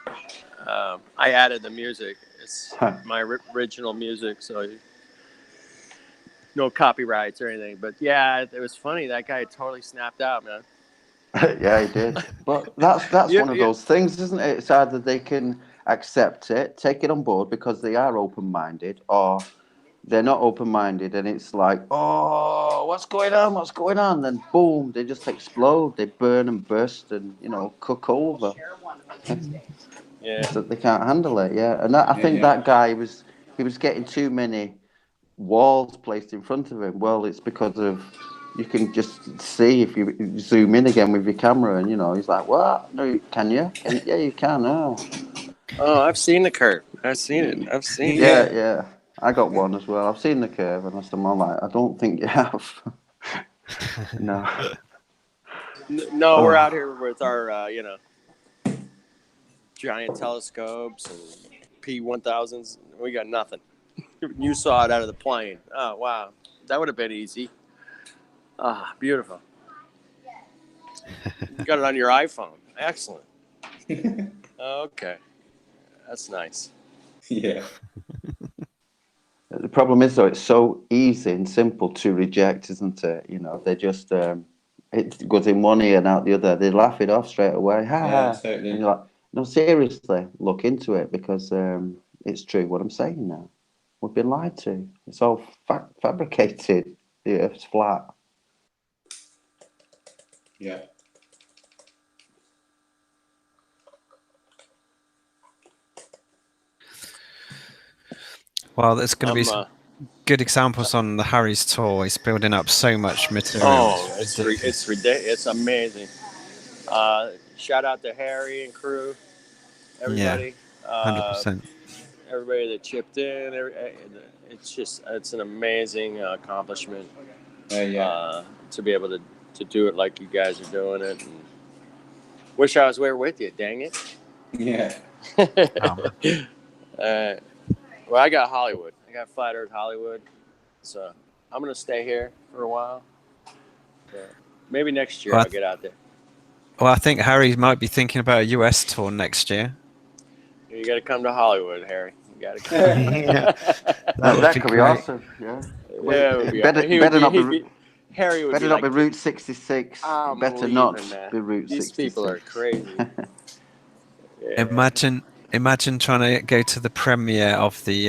I added the music. It's my original music, so no copyrights or anything. But yeah, it was funny. That guy totally snapped out, man. Yeah, he did. But that's one of those things, isn't it? It's either they can accept it, take it on board because they are open-minded, or they're not open-minded and it's like, oh, what's going on? Then boom, they just explode. They burn and burst and, cook over. Yeah. So they can't handle it, yeah. And I think that guy he was getting too many walls placed in front of him. Well, it's because of, you can just see if you zoom in again with your camera and, he's like, what? No, can you? Yeah, you can. Oh, I've seen the curve. I've seen it. Yeah. I got one as well. I've seen the curve, and I said, "I'm like, I don't think you have." No. No, we're out here with our, giant telescopes and P1000s. We got nothing. You saw it out of the plane. Oh, wow. That would have been easy. Ah, beautiful. You got it on your iPhone. Excellent. Okay. That's nice. Yeah. The problem is, though, it's so easy and simple to reject, isn't it? They just it goes in one ear and out the other. They laugh it off straight away. Ha ha. Totally. And you're like, no, seriously, look into it because it's true what I'm saying now. We've been lied to. It's all fabricated. The Earth's flat. Yeah. Well, there's going to be some good examples on the Harry's tour. He's building up so much material. Oh, it's ridiculous. It's amazing. Shout out to Harry and crew, everybody. Yeah, 100%. Everybody that chipped in. It's an amazing accomplishment. To be able to do it like you guys are doing it. And wish I was there with you. Dang it. Yeah. Well, I got Hollywood. I got Flat Earth Hollywood. So I'm going to stay here for a while. Maybe next year I'll get out there. Well, I think Harry might be thinking about a US tour next year. You got to come to Hollywood, Harry. You got to come. Yeah. That could be awesome. Yeah. Better not be Harry would better be not like, be Route 66. Better not be Route 66. These people are crazy. Imagine trying to go to the premiere of the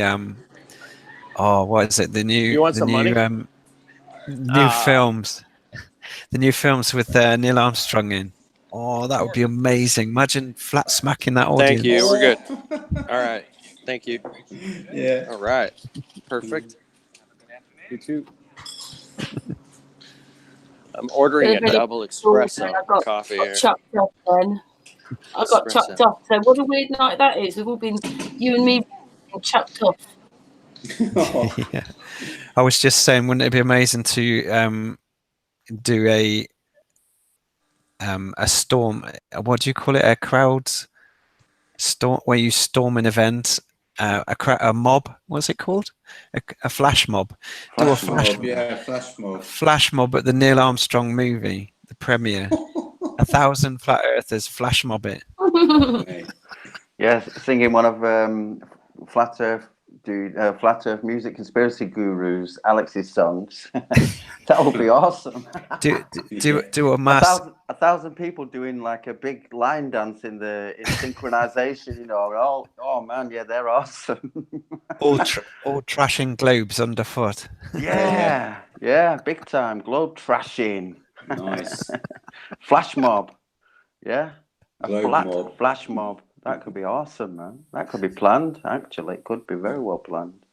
what is it? The new You want some money? New films. The new films with Neil Armstrong in. Oh, that would be amazing. Imagine flat smacking that audience. Thank you. We're good. All right. Thank you. Yeah. All right. Perfect. You too. I'm ordering a double espresso coffee here. Chucked up then. I got chucked off. So what a weird night that is. We've all been, you and me, chucked off. Yeah. I was just saying, wouldn't it be amazing to do a storm? What do you call it? A crowd storm, where you storm an event. A mob. What's it called? A flash mob. Do a flash mob. Yeah, flash mob. Flash mob at the Neil Armstrong movie, the premiere. 1,000 flat earthers flash mob it. Yeah, singing one of Flat Earth music conspiracy gurus, Alex's songs. That would be awesome. Do a mass. 1,000 people doing like a big line dance in synchronization. Oh man, yeah, they're awesome. all trashing globes underfoot. Yeah, big time globe trashing. Nice. Flash mob. Yeah. Globe mob. Flash mob. That could be awesome, man. That could be planned. Actually, it could be very well planned.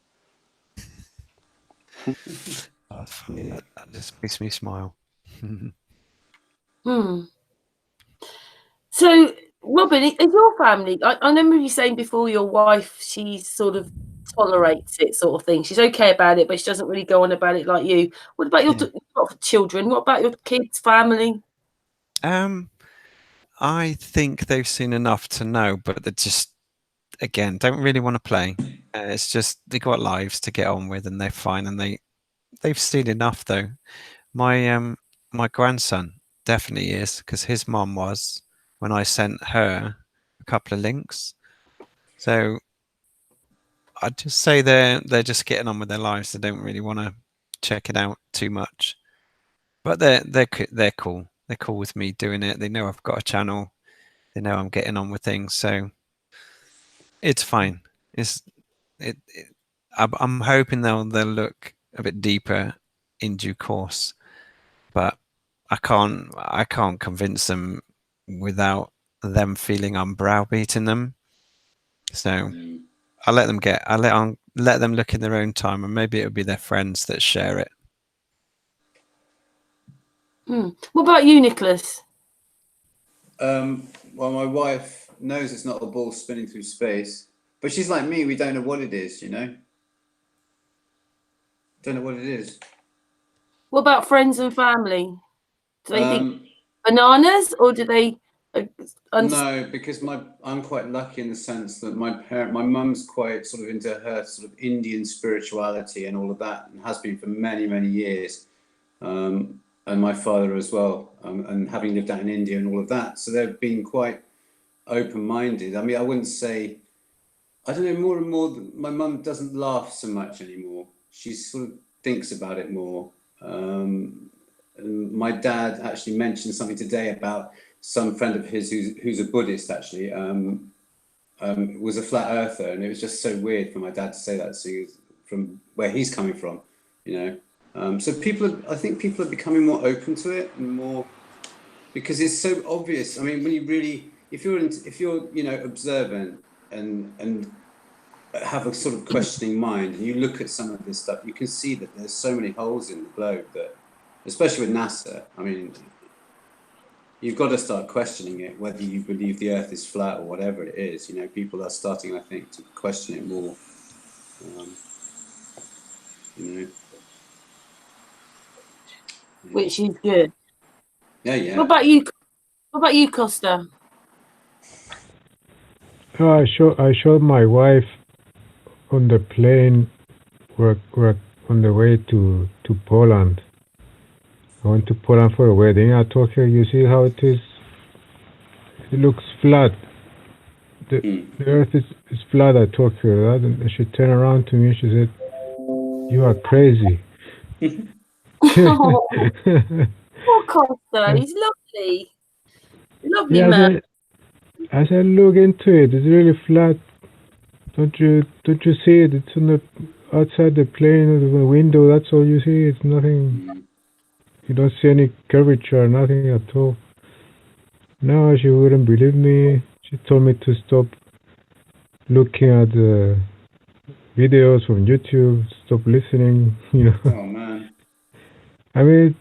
That's funny. That just makes me smile. So, Robin, is your family? I remember you saying before your wife, she sort of tolerates it, sort of thing. She's okay about it, but she doesn't really go on about it like you. What about your children? What about your kids, family? I think they've seen enough to know, but they just, again, don't really want to play. It's just they got lives to get on with, and they're fine. And they've seen enough, though. My grandson definitely is, because his mom was when I sent her a couple of links. So I'd just say they're just getting on with their lives. They don't really want to check it out too much. But they're cool. They're cool with me doing it. They know I've got a channel. They know I'm getting on with things, so it's fine. I'm hoping they'll look a bit deeper in due course, but I can't convince them without them feeling I'm browbeating them. So I'll let them let them look in their own time, and maybe it'll be their friends that share it. What about you, Nicholas? Well, my wife knows it's not a ball spinning through space, but she's like me. We don't know what it is, you know. Don't know what it is. What about friends and family? Do they think bananas, or do they? No, because I'm quite lucky in the sense that my mum's quite sort of into her sort of Indian spirituality and all of that, and has been for many, many years. And my father as well, and having lived out in India and all of that. So they've been quite open-minded. I mean, I wouldn't say, I don't know, more and more, my mum doesn't laugh so much anymore. She sort of thinks about it more. And my dad actually mentioned something today about some friend of his who's a Buddhist, actually, was a flat earther. And it was just so weird for my dad to say that, so from where he's coming from, you know. So I think people are becoming more open to it, and more, because it's so obvious. I mean, when you really, if you're you know, observant and have a sort of questioning mind, and you look at some of this stuff, you can see that there's so many holes in the globe that, especially with NASA, I mean, you've got to start questioning it, whether you believe the Earth is flat or whatever it is. You know, people are starting, I think, to question it more. You know. Which is good. Yeah. What about you? What about you, Kosta? I showed my wife on the plane. We're on the way to Poland. I went to Poland for a wedding. I told her, you see how it is? It looks flat. The Earth is flat. I told her that, and she turned around to me and she said, "You are crazy." Poor Kosta, he's lovely. Lovely Yeah, man. I said, look into it. It's really flat. Don't you see it? It's on the outside the plane, the window. That's all you see. It's nothing. You don't see any curvature, nothing at all. No, she wouldn't believe me. She told me to stop looking at the videos from YouTube, stop listening, you know. Oh man. I mean,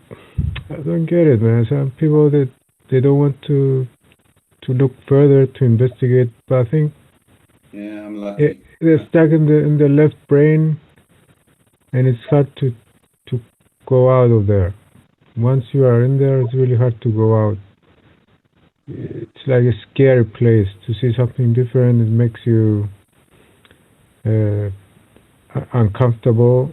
I don't get it, man. Some people they don't want to look further, to investigate, but I think I'm lucky. They're stuck in the left brain, and it's hard to go out of there. Once you are in there, it's really hard to go out. It's like a scary place. To see something different, it makes you uncomfortable,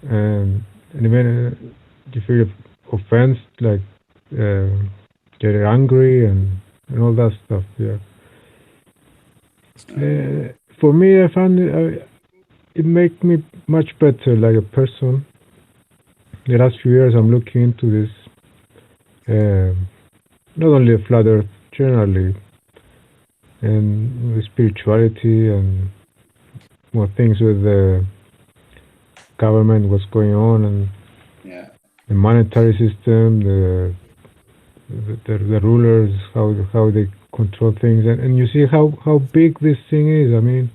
and even you feel offense, like getting angry and all that stuff. Yeah. For me, I found it make me much better, like a person. The last few years, I'm looking into this, not only flat Earth, generally, and with spirituality and more things with the government, what's going on, and the monetary system, the rulers, how they control things, and you see how big this thing is. I mean,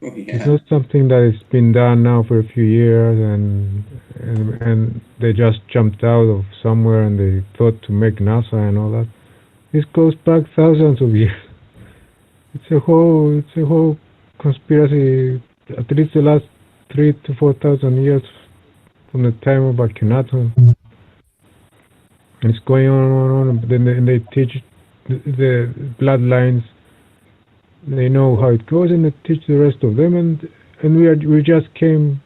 it's not something that has been done now for a few years, and they just jumped out of somewhere and they thought to make NASA and all that. This goes back thousands of years. It's a whole conspiracy. At least the last 3,000 to 4,000 years from the time of Akhenaten. And it's going on. Then they teach the bloodlines. They know how it goes, and they teach the rest of them. And we just came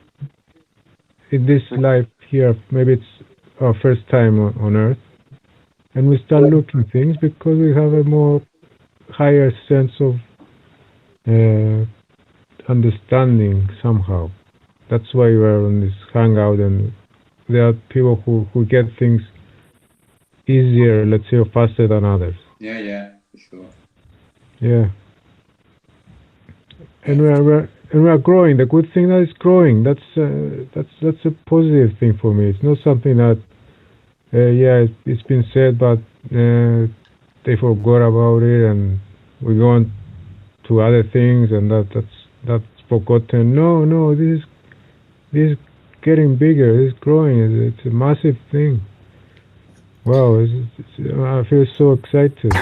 in this life here. Maybe it's our first time on Earth, and we start looking things because we have a more higher sense of understanding somehow. That's why we're on this hangout, and there are people who get things easier, let's say, or faster than others. Yeah, for sure. Yeah. And we are growing. The good thing that it's growing. That's a positive thing for me. It's not something that it's been said, but they forgot about it, and we go on to other things, and that's forgotten. No, this is getting bigger. It's growing. It's a massive thing. Wow, I feel so excited.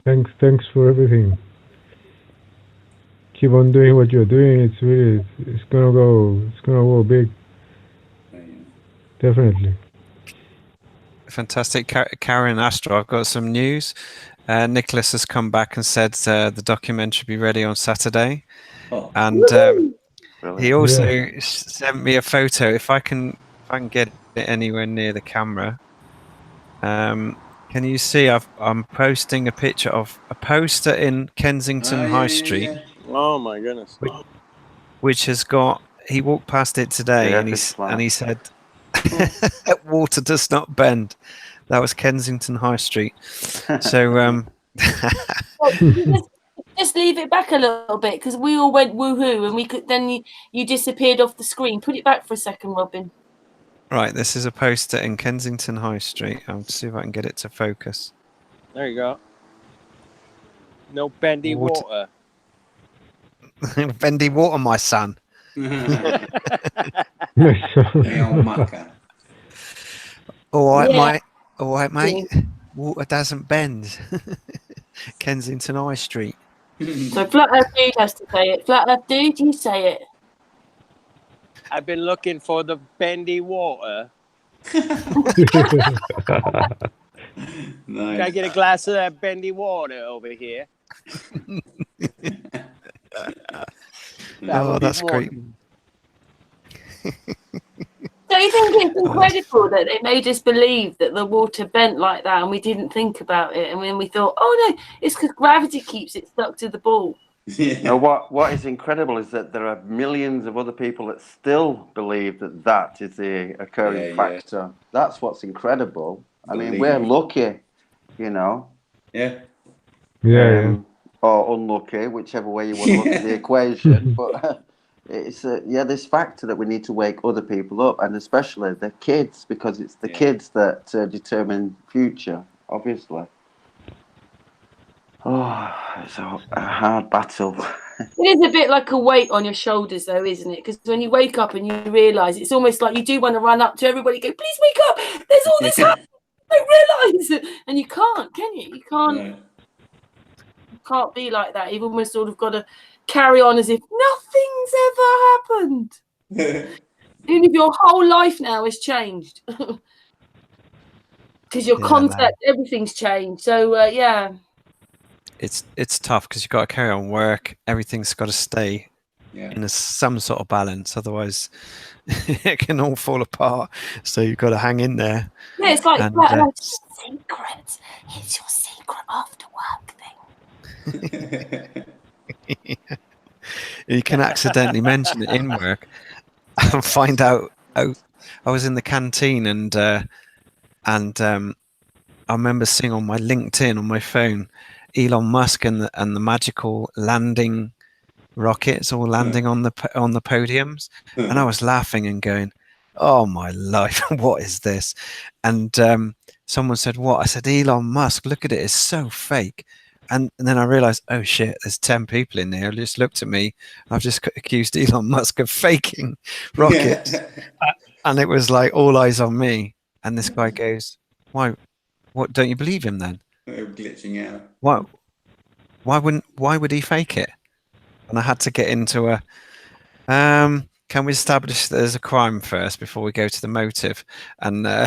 Thanks for everything. Keep on doing what you're doing. It's gonna go big. Definitely. Fantastic. Karen Astro, I've got some news. Nicolas has come back and said the documentary will be ready on Saturday. Oh. And he also sent me a photo. If I can get it anywhere near the camera. Can you see? I'm posting a picture of a poster in Kensington High Street. Yeah. Oh my goodness! Which has got. He walked past it today, and he said, "Water does not bend." That was Kensington High Street. So just leave it back a little bit, because we all went woohoo, and we could. Then you disappeared off the screen. Put it back for a second, Robin. Right, this is a poster in Kensington High Street. I'll see if I can get it to focus. There you go. No bendy water. Bendy water, my son. All right, mate. Water doesn't bend. Kensington High Street. So Flat Earth Dude has to say it. Flat Earth Dude, you say it. I've been looking for the bendy water. Nice. Can I get a glass of that bendy water over here? That's great. Don't you think it's incredible that they made us believe that the water bent like that, and we didn't think about it, and when we thought, oh no, it's because gravity keeps it stuck to the ball. Yeah. Now, what is incredible is that there are millions of other people that still believe that is the occurring factor. Yeah. That's what's incredible. I mean, we're lucky, you know. Yeah. Or unlucky, whichever way you want to look at the equation. But it's this factor that we need to wake other people up, and especially the kids, because it's the kids that determine future, obviously. Oh, it's a hard battle. It is a bit like a weight on your shoulders, though, isn't it? Because when you wake up and you realise, it's almost like you do want to run up to everybody, go, please wake up, there's all this happening, I don't realise. And you can't, can you? You can't. No. You can't be like that. You've almost sort of got to carry on as if nothing's ever happened. Even if your whole life now has changed. Because your concept, everything's changed. So, It's tough because you've got to carry on work. Everything's got to stay in some sort of balance. Otherwise, it can all fall apart. So you've got to hang in there. Yeah, it's like secret. It's your secret after work thing. You can accidentally mention it in work and find out. Oh, I was in the canteen and I remember seeing on my LinkedIn on my phone Elon Musk and the magical landing rockets all landing on the podiums, and I was laughing and going, "Oh my life, what is this?" And someone said, "What?" I said, "Elon Musk. Look at it. It's so fake." And then I realized, oh shit, there's 10 people in there who just looked at me. I've just accused Elon Musk of faking rockets. And it was like all eyes on me. And this guy goes, "Why? What? Don't you believe him then? They're glitching out. Why would he fake it?" And I had to get into a, can we establish that there's a crime first before we go to the motive? And I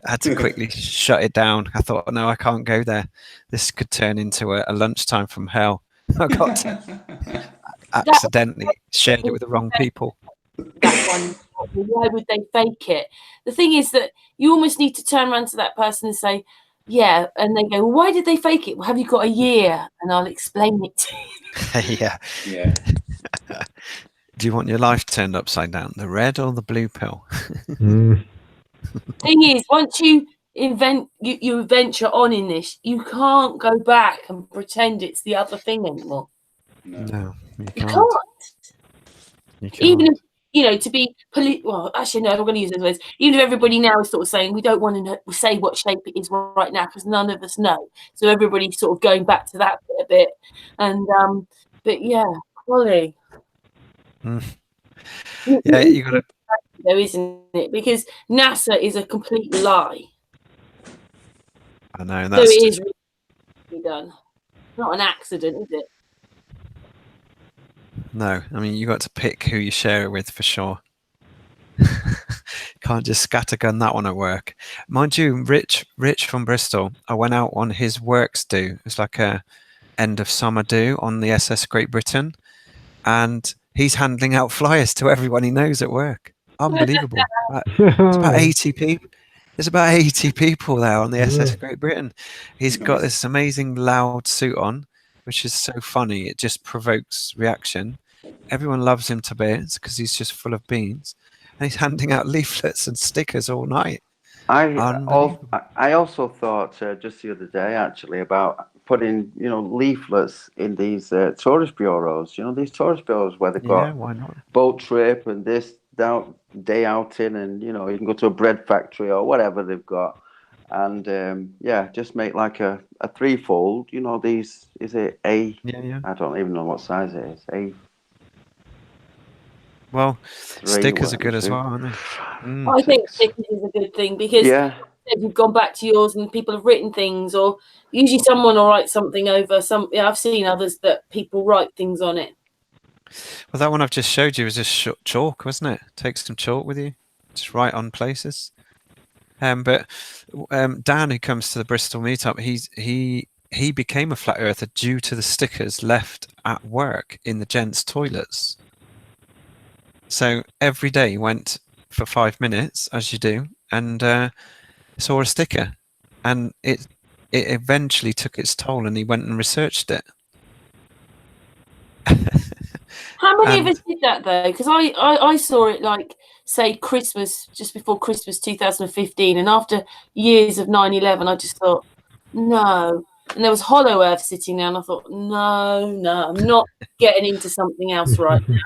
had to quickly shut it down. I thought, no, I can't go there. This could turn into a lunchtime from hell. I got to accidentally shared it with the wrong people. That one, why would they fake it? The thing is that you almost need to turn around to that person and say, yeah, and they go, well, why did they fake it? Well, have you got a year? And I'll explain it to you. Yeah. Do you want your life turned upside down, the red or the blue pill? Thing is, once you you venture on in this, you can't go back and pretend it's the other thing anymore. No, you You can't. can't. Even if, you know, to be well, actually, no, I'm going to use those words. Even if everybody now is sort of saying we don't want to say what shape it is right now because none of us know. So everybody's sort of going back to that bit a bit. And but yeah, Holly. Yeah, you got to. There isn't it, because NASA is a complete lie. I know that's. So it is really done. Not an accident, is it? No, I mean you got to pick who you share it with for sure. Can't just scattergun that one at work. Mind you, Rich from Bristol, I went out on his works do. It's like a end of summer do on the SS Great Britain, and he's handing out flyers to everyone he knows at work. Unbelievable. It's about 80 people. There's about 80 people there on the SS Great Britain. He's got this amazing loud suit on, which is so funny. It just provokes reaction. Everyone loves him to bits because he's just full of beans. And he's handing out leaflets and stickers all night. I also thought just the other day actually about putting leaflets in these tourist bureaus. These tourist bureaus where they've got why not? boat trip and this day outing, and you can go to a bread factory or whatever they've got, and just make like a threefold. These is it A? Yeah. I don't even know what size it is. A. Well, stickers are good as well, aren't they? I think stickers is a good thing because if you've gone back to yours and people have written things, or usually someone will write something over some. Yeah, I've seen others that people write things on it. Well, that one I've just showed you was just chalk, wasn't it? Take some chalk with you, just write on places. But Dan, who comes to the Bristol meetup, he became a flat earther due to the stickers left at work in the gents' toilets. So every day he went for 5 minutes, as you do, and saw a sticker, and it eventually took its toll, and he went and researched it. How many of us did that though? Because I saw it like say Christmas, just before Christmas 2015, and after years of 9/11, I just thought no. And there was Hollow Earth sitting there, and I thought no, I'm not getting into something else right now.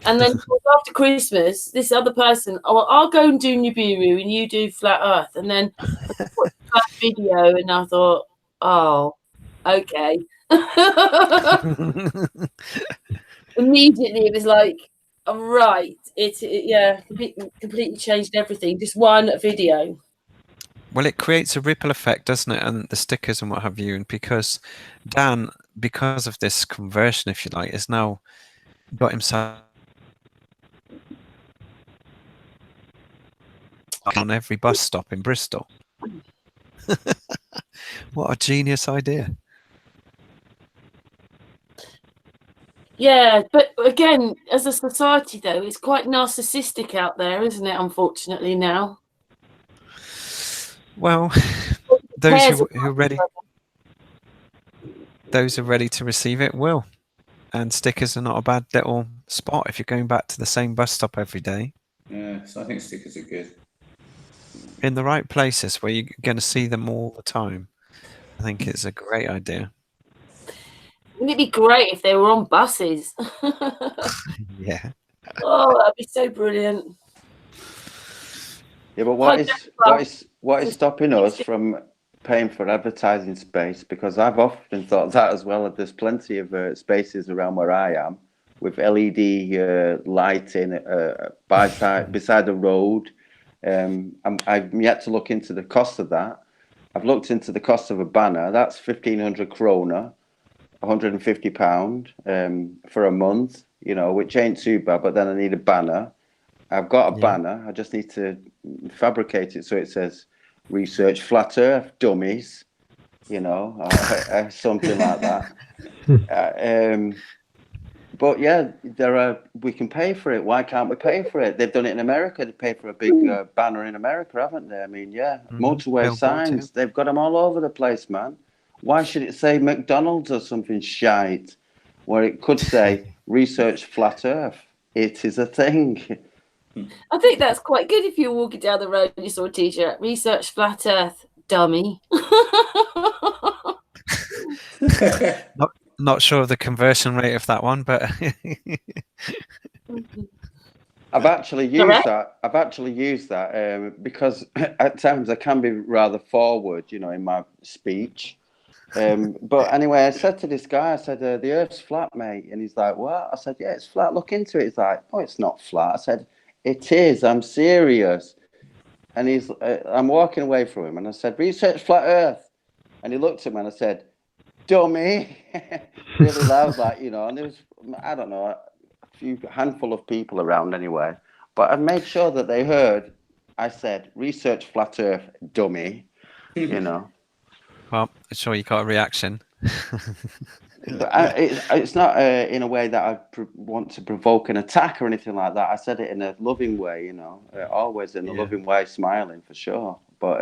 And then after Christmas, this other person, I'll go and do Nibiru and you do Flat Earth. And then I watched that video and I thought, oh, okay. Immediately it was like, right, it completely changed everything. Just one video. Well, it creates a ripple effect, doesn't it? And the stickers and what have you. And because Dan, because of this conversion, if you like, has now got himself on every bus stop in Bristol. What a genius idea. Yeah, but again, as a society though, it's quite narcissistic out there, isn't it, unfortunately now? Well, those who are ready to receive it will. And stickers are not a bad little spot if you're going back to the same bus stop every day. Yeah, so I think stickers are good. In the right places where you're going to see them all the time. I think it's a great idea. Wouldn't it be great if they were on buses? Yeah. Oh, that'd be so brilliant. Yeah, but what what is stopping us from paying for advertising space? Because I've often thought that as well. There's plenty of spaces around where I am with LED lighting beside the road. I've yet to look into the cost of that. I've looked into the cost of a banner. That's 1,500 krona, £150 for a month, you know, which ain't too bad. But then I need a banner. I've got a banner. I just need to fabricate it so it says "Research Flat Earth Dummies," you know, something like that. But yeah, we can pay for it. Why can't we pay for it? They've done it in America. They pay for a big banner in America, haven't they? I mean, motorway signs. They've got them all over the place, man. Why should it say McDonald's or something shite, where it could say "Research Flat Earth"? It is a thing. I think that's quite good if you're walking down the road and you saw a T-shirt, "Research Flat Earth, dummy." Not sure of the conversion rate of that one, but I've actually used that because at times I can be rather forward, you know, in my speech. But anyway, I said to this guy, I said, "The Earth's flat, mate," and he's like, "What?" I said, "Yeah, it's flat. Look into it." He's like, "Oh, it's not flat." I said, "It is. I'm serious." And I'm walking away from him, and I said, "Research Flat Earth," and he looked at me, and I said, "Dummy," really loud, like, you know. And there was, I don't know, a handful of people around anyway, but I made sure that they heard I said, "Research Flat Earth, dummy," you know. well, I'm sure you got a reaction. But it's not in a way that I want to provoke an attack or anything like that. I said it in a loving way, you know, always in a loving way, smiling for sure. But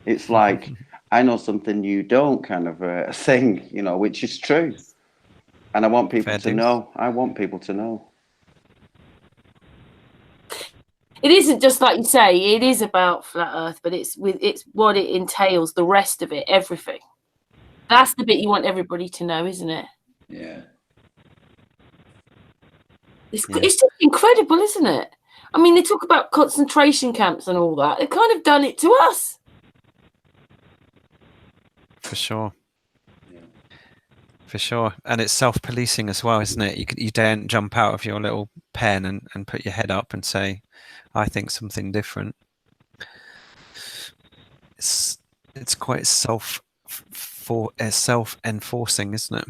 it's like, I know something you don't, kind of a thing, you know, which is true. And I want people to know. I want people to know. It isn't just like you say, it is about flat Earth, but it's what it entails, the rest of it, everything. That's the bit you want everybody to know, isn't it? Yeah. It's just incredible, isn't it? I mean, they talk about concentration camps and all that. They've kind of done it to us. For sure. For sure. And it's self-policing as well, isn't it? You daren't jump out of your little pen and put your head up and say, "I think something different." It's quite self-enforcing, isn't it?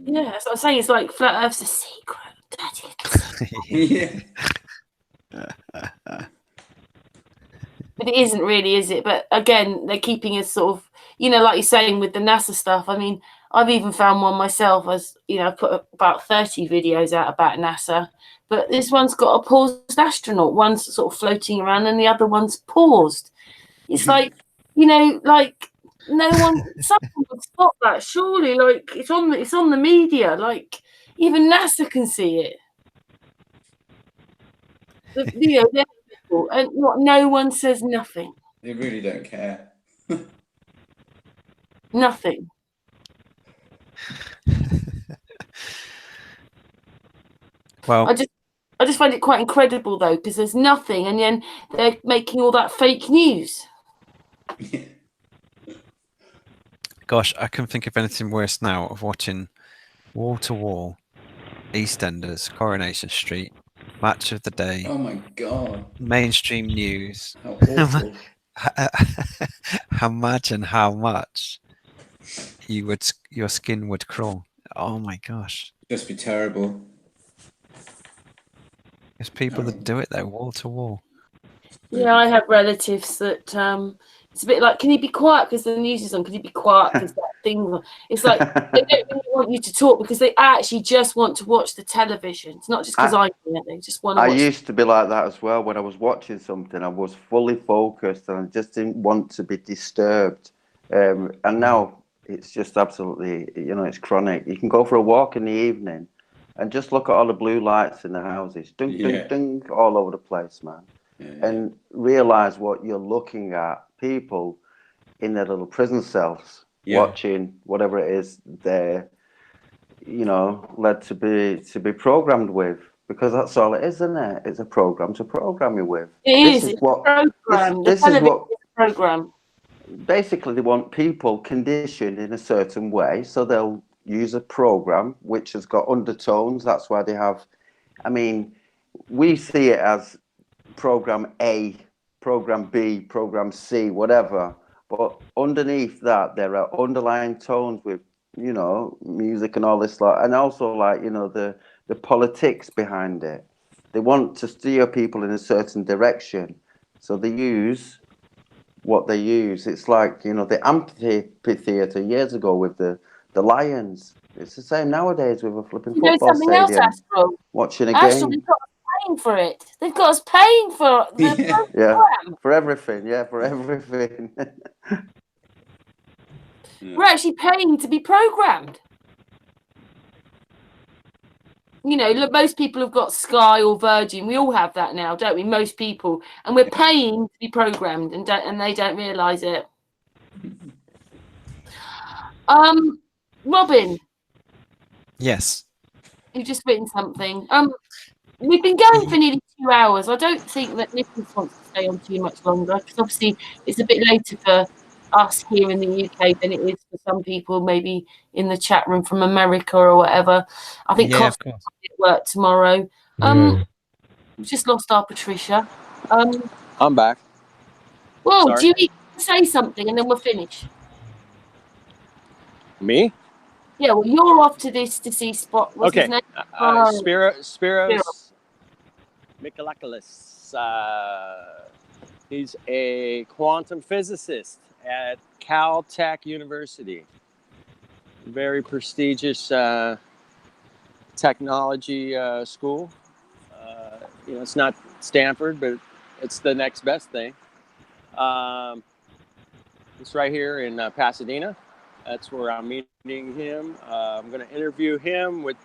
Yeah, that's what I'm saying. It's like flat Earth's a secret. Yeah. But it isn't really, is it? But again, they're keeping us sort of, you know, like you're saying with the NASA stuff. I mean, I've even found one myself, as you know, I've put about 30 videos out about NASA, but this one's got a paused astronaut. One's sort of floating around and the other one's paused. It's like, you know, like someone would stop that, surely. Like it's on the media. Like even NASA can see it. You know, and what? No one says nothing. They really don't care. Nothing. Well, I just find it quite incredible though, because there's nothing, and then they're making all that fake news. gosh, I couldn't think of anything worse now of watching wall to wall EastEnders, Coronation Street, Match of the Day. Oh my god! Mainstream news. How awful! Imagine how much your skin would crawl. Oh my gosh! Just be terrible. There's people that do it though, wall to wall. Yeah, I have relatives that it's a bit like, can you be quiet because the news is on? Can you be quiet because that thing? It's like they don't really want you to talk because they actually just want to watch the television. It's not just because I do it; they just want to. I used to be like that as well. When I was watching something, I was fully focused and I just didn't want to be disturbed. And now it's just absolutely, you know, it's chronic. You can go for a walk in the evening and just look at all the blue lights in the houses, ding, ding, ding, all over the place, man. And realize what you're looking at. People in their little prison cells watching whatever it is they're, you know, led to be programmed with. because that's all it is, isn't it? It's a program to program you with. It's a program. This is what program. Basically they want people conditioned in a certain way, so they'll use a program which has got undertones. That's why they have. I mean, we see it as program A, program B, program C, whatever. But underneath that, there are underlying tones with, you know, music and all this lot, and also like, you know, the politics behind it. They want to steer people in a certain direction, so they use what they use. It's like, you know, the amphitheatre years ago with the lions. It's the same nowadays with a flipping football stadium. Watching a game. They've got us paying for it. They've got us paying for the program. For everything. Yeah, for everything. We're actually paying to be programmed. You know, look, most people have got Sky or Virgin. We all have that now, don't we? Most people, and we're paying to be programmed, and they don't realise it. Robin. Yes. You've just written something. We've been going for nearly 2 hours. I don't think that Nicholas wants to stay on too much longer, because obviously it's a bit later for us here in the UK than it is for some people, maybe in the chat room from America or whatever. I think Kosta will be at work tomorrow. We've just lost our Patricia. I'm back. Well, do you need to say something and then we'll finish? Me? Yeah, well, you're off to this to see Spot. What's his name? Spiros Michaelakis. He's a quantum physicist at Caltech University. Very prestigious technology school. You know, it's not Stanford, but it's the next best thing. It's right here in Pasadena. That's where I'm meeting him. I'm going to interview him with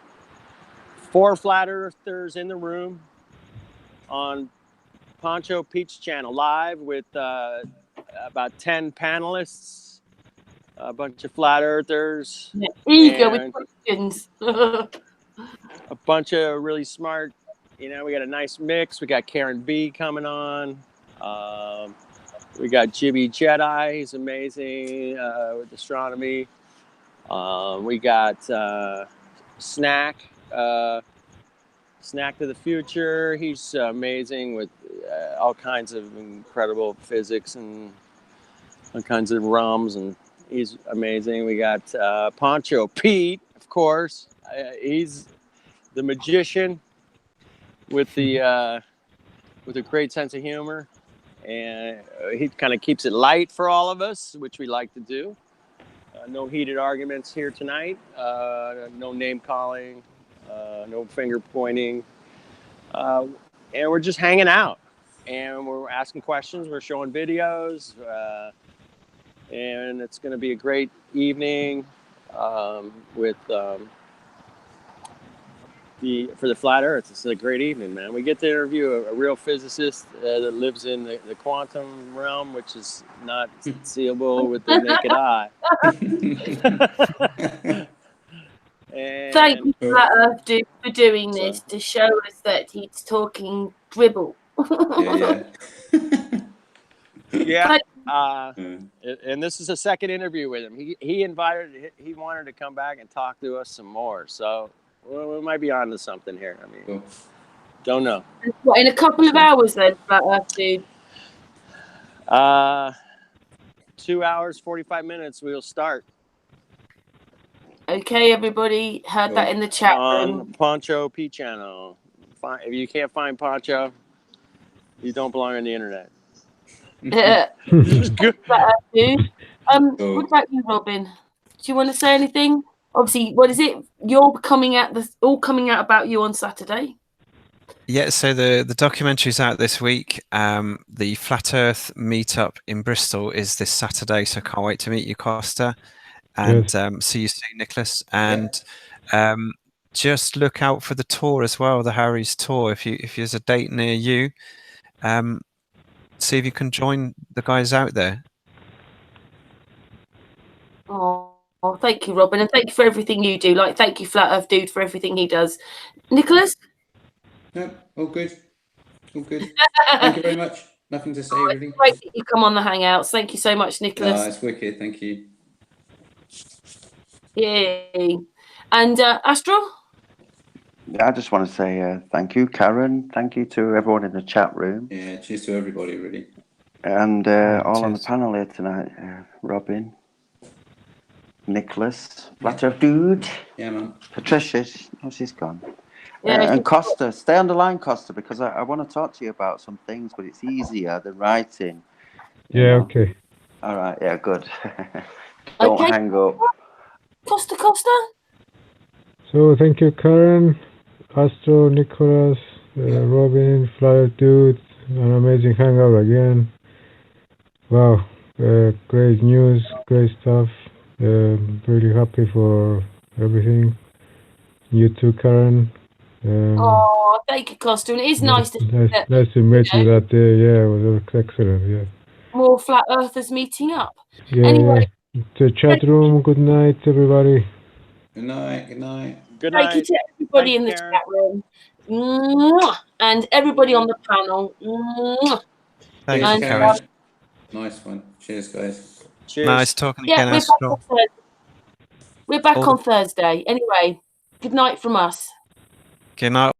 4 flat earthers in the room on Poncho Pete's channel, live with about 10 panelists, a bunch of flat earthers, eager with questions, a bunch of really smart. You know, we got a nice mix. We got Karen B coming on. We got Jibby Jedi. He's amazing with astronomy. We got Snack to the Future. He's amazing with all kinds of incredible physics and all kinds of rums, and he's amazing. We got Poncho Pete, of course. He's the magician with a great sense of humor, and he kind of keeps it light for all of us, which we like to do. No heated arguments here tonight. No name calling. No finger pointing. And we're just hanging out. And we're asking questions. We're showing videos. And it's going to be a great evening with for the Flat Earth. It's a great evening, man. We get to interview a real physicist that lives in the quantum realm, which is not seeable with the naked eye. Thank you, Flat Earth Dude, for doing this to show us that he's talking dribble. Yeah. And this is a second interview with him. He wanted to come back and talk to us some more. So we might be on to something here. I mean, don't know. What, in a couple of hours then, Flat Earth Dude? 2 hours, 45 minutes, we'll start. Okay, everybody heard that in the chat room. On Poncho P channel. If you can't find Poncho, you don't belong on the internet. What about you, Robin? Do you want to say anything? Obviously, what is it? You're coming out about you on Saturday. Yeah, so the documentary's out this week. The Flat Earth meetup in Bristol is this Saturday, so can't wait to meet you, Kosta, and see you soon, Nicholas. And just look out for the tour as well, the Harry's tour. If there's a date near you, see if you can join the guys out there. Oh, thank you, Robin, and thank you for everything you do. Thank you, Flat Earth Dude, for everything he does. Nicholas? No, all good. All good. Thank you very much. Nothing to say, really. Great that you come on the Hangouts. Thank you so much, Nicholas. No, it's wicked. Thank you. Yay. And Astral? Yeah, I just want to say thank you, Karen. Thank you to everyone in the chat room. Yeah, cheers to everybody, really. And all on the cheers. panel here tonight. Robin, Nicholas, Flat Earth Dude, Yeah, man. Patricia, oh, she's gone. Yeah, And Kosta, stay on the line, Kosta, because I want to talk to you about some things, but it's easier than writing. you Yeah, know. okay. All right, yeah, good. Don't Okay. hang up. Costa? So thank you, Karen, Astro, Nicholas, Robin, Flyer Dude, an amazing hangout again. Wow, great news, great stuff. Really happy for everything. You too, Karen. Oh, thank you, Costa. And it is nice to see that Nice to meet you know, that day. Yeah, it was excellent. Yeah. more flat earthers meeting up. Yeah, Anyway. yeah. The chat room. Good night, everybody. Good night. Good night. Good Thank you night. to everybody Thank in the you, Karen. chat room. Mwah. And everybody on the panel. Mwah. Thank Cheers, you, And, Karen. Nice one. Cheers, guys. Cheers. Nice talking yeah, again, we're back on Astral. Thursday. We're back All the- on Thursday. Anyway, good night from us. Good night.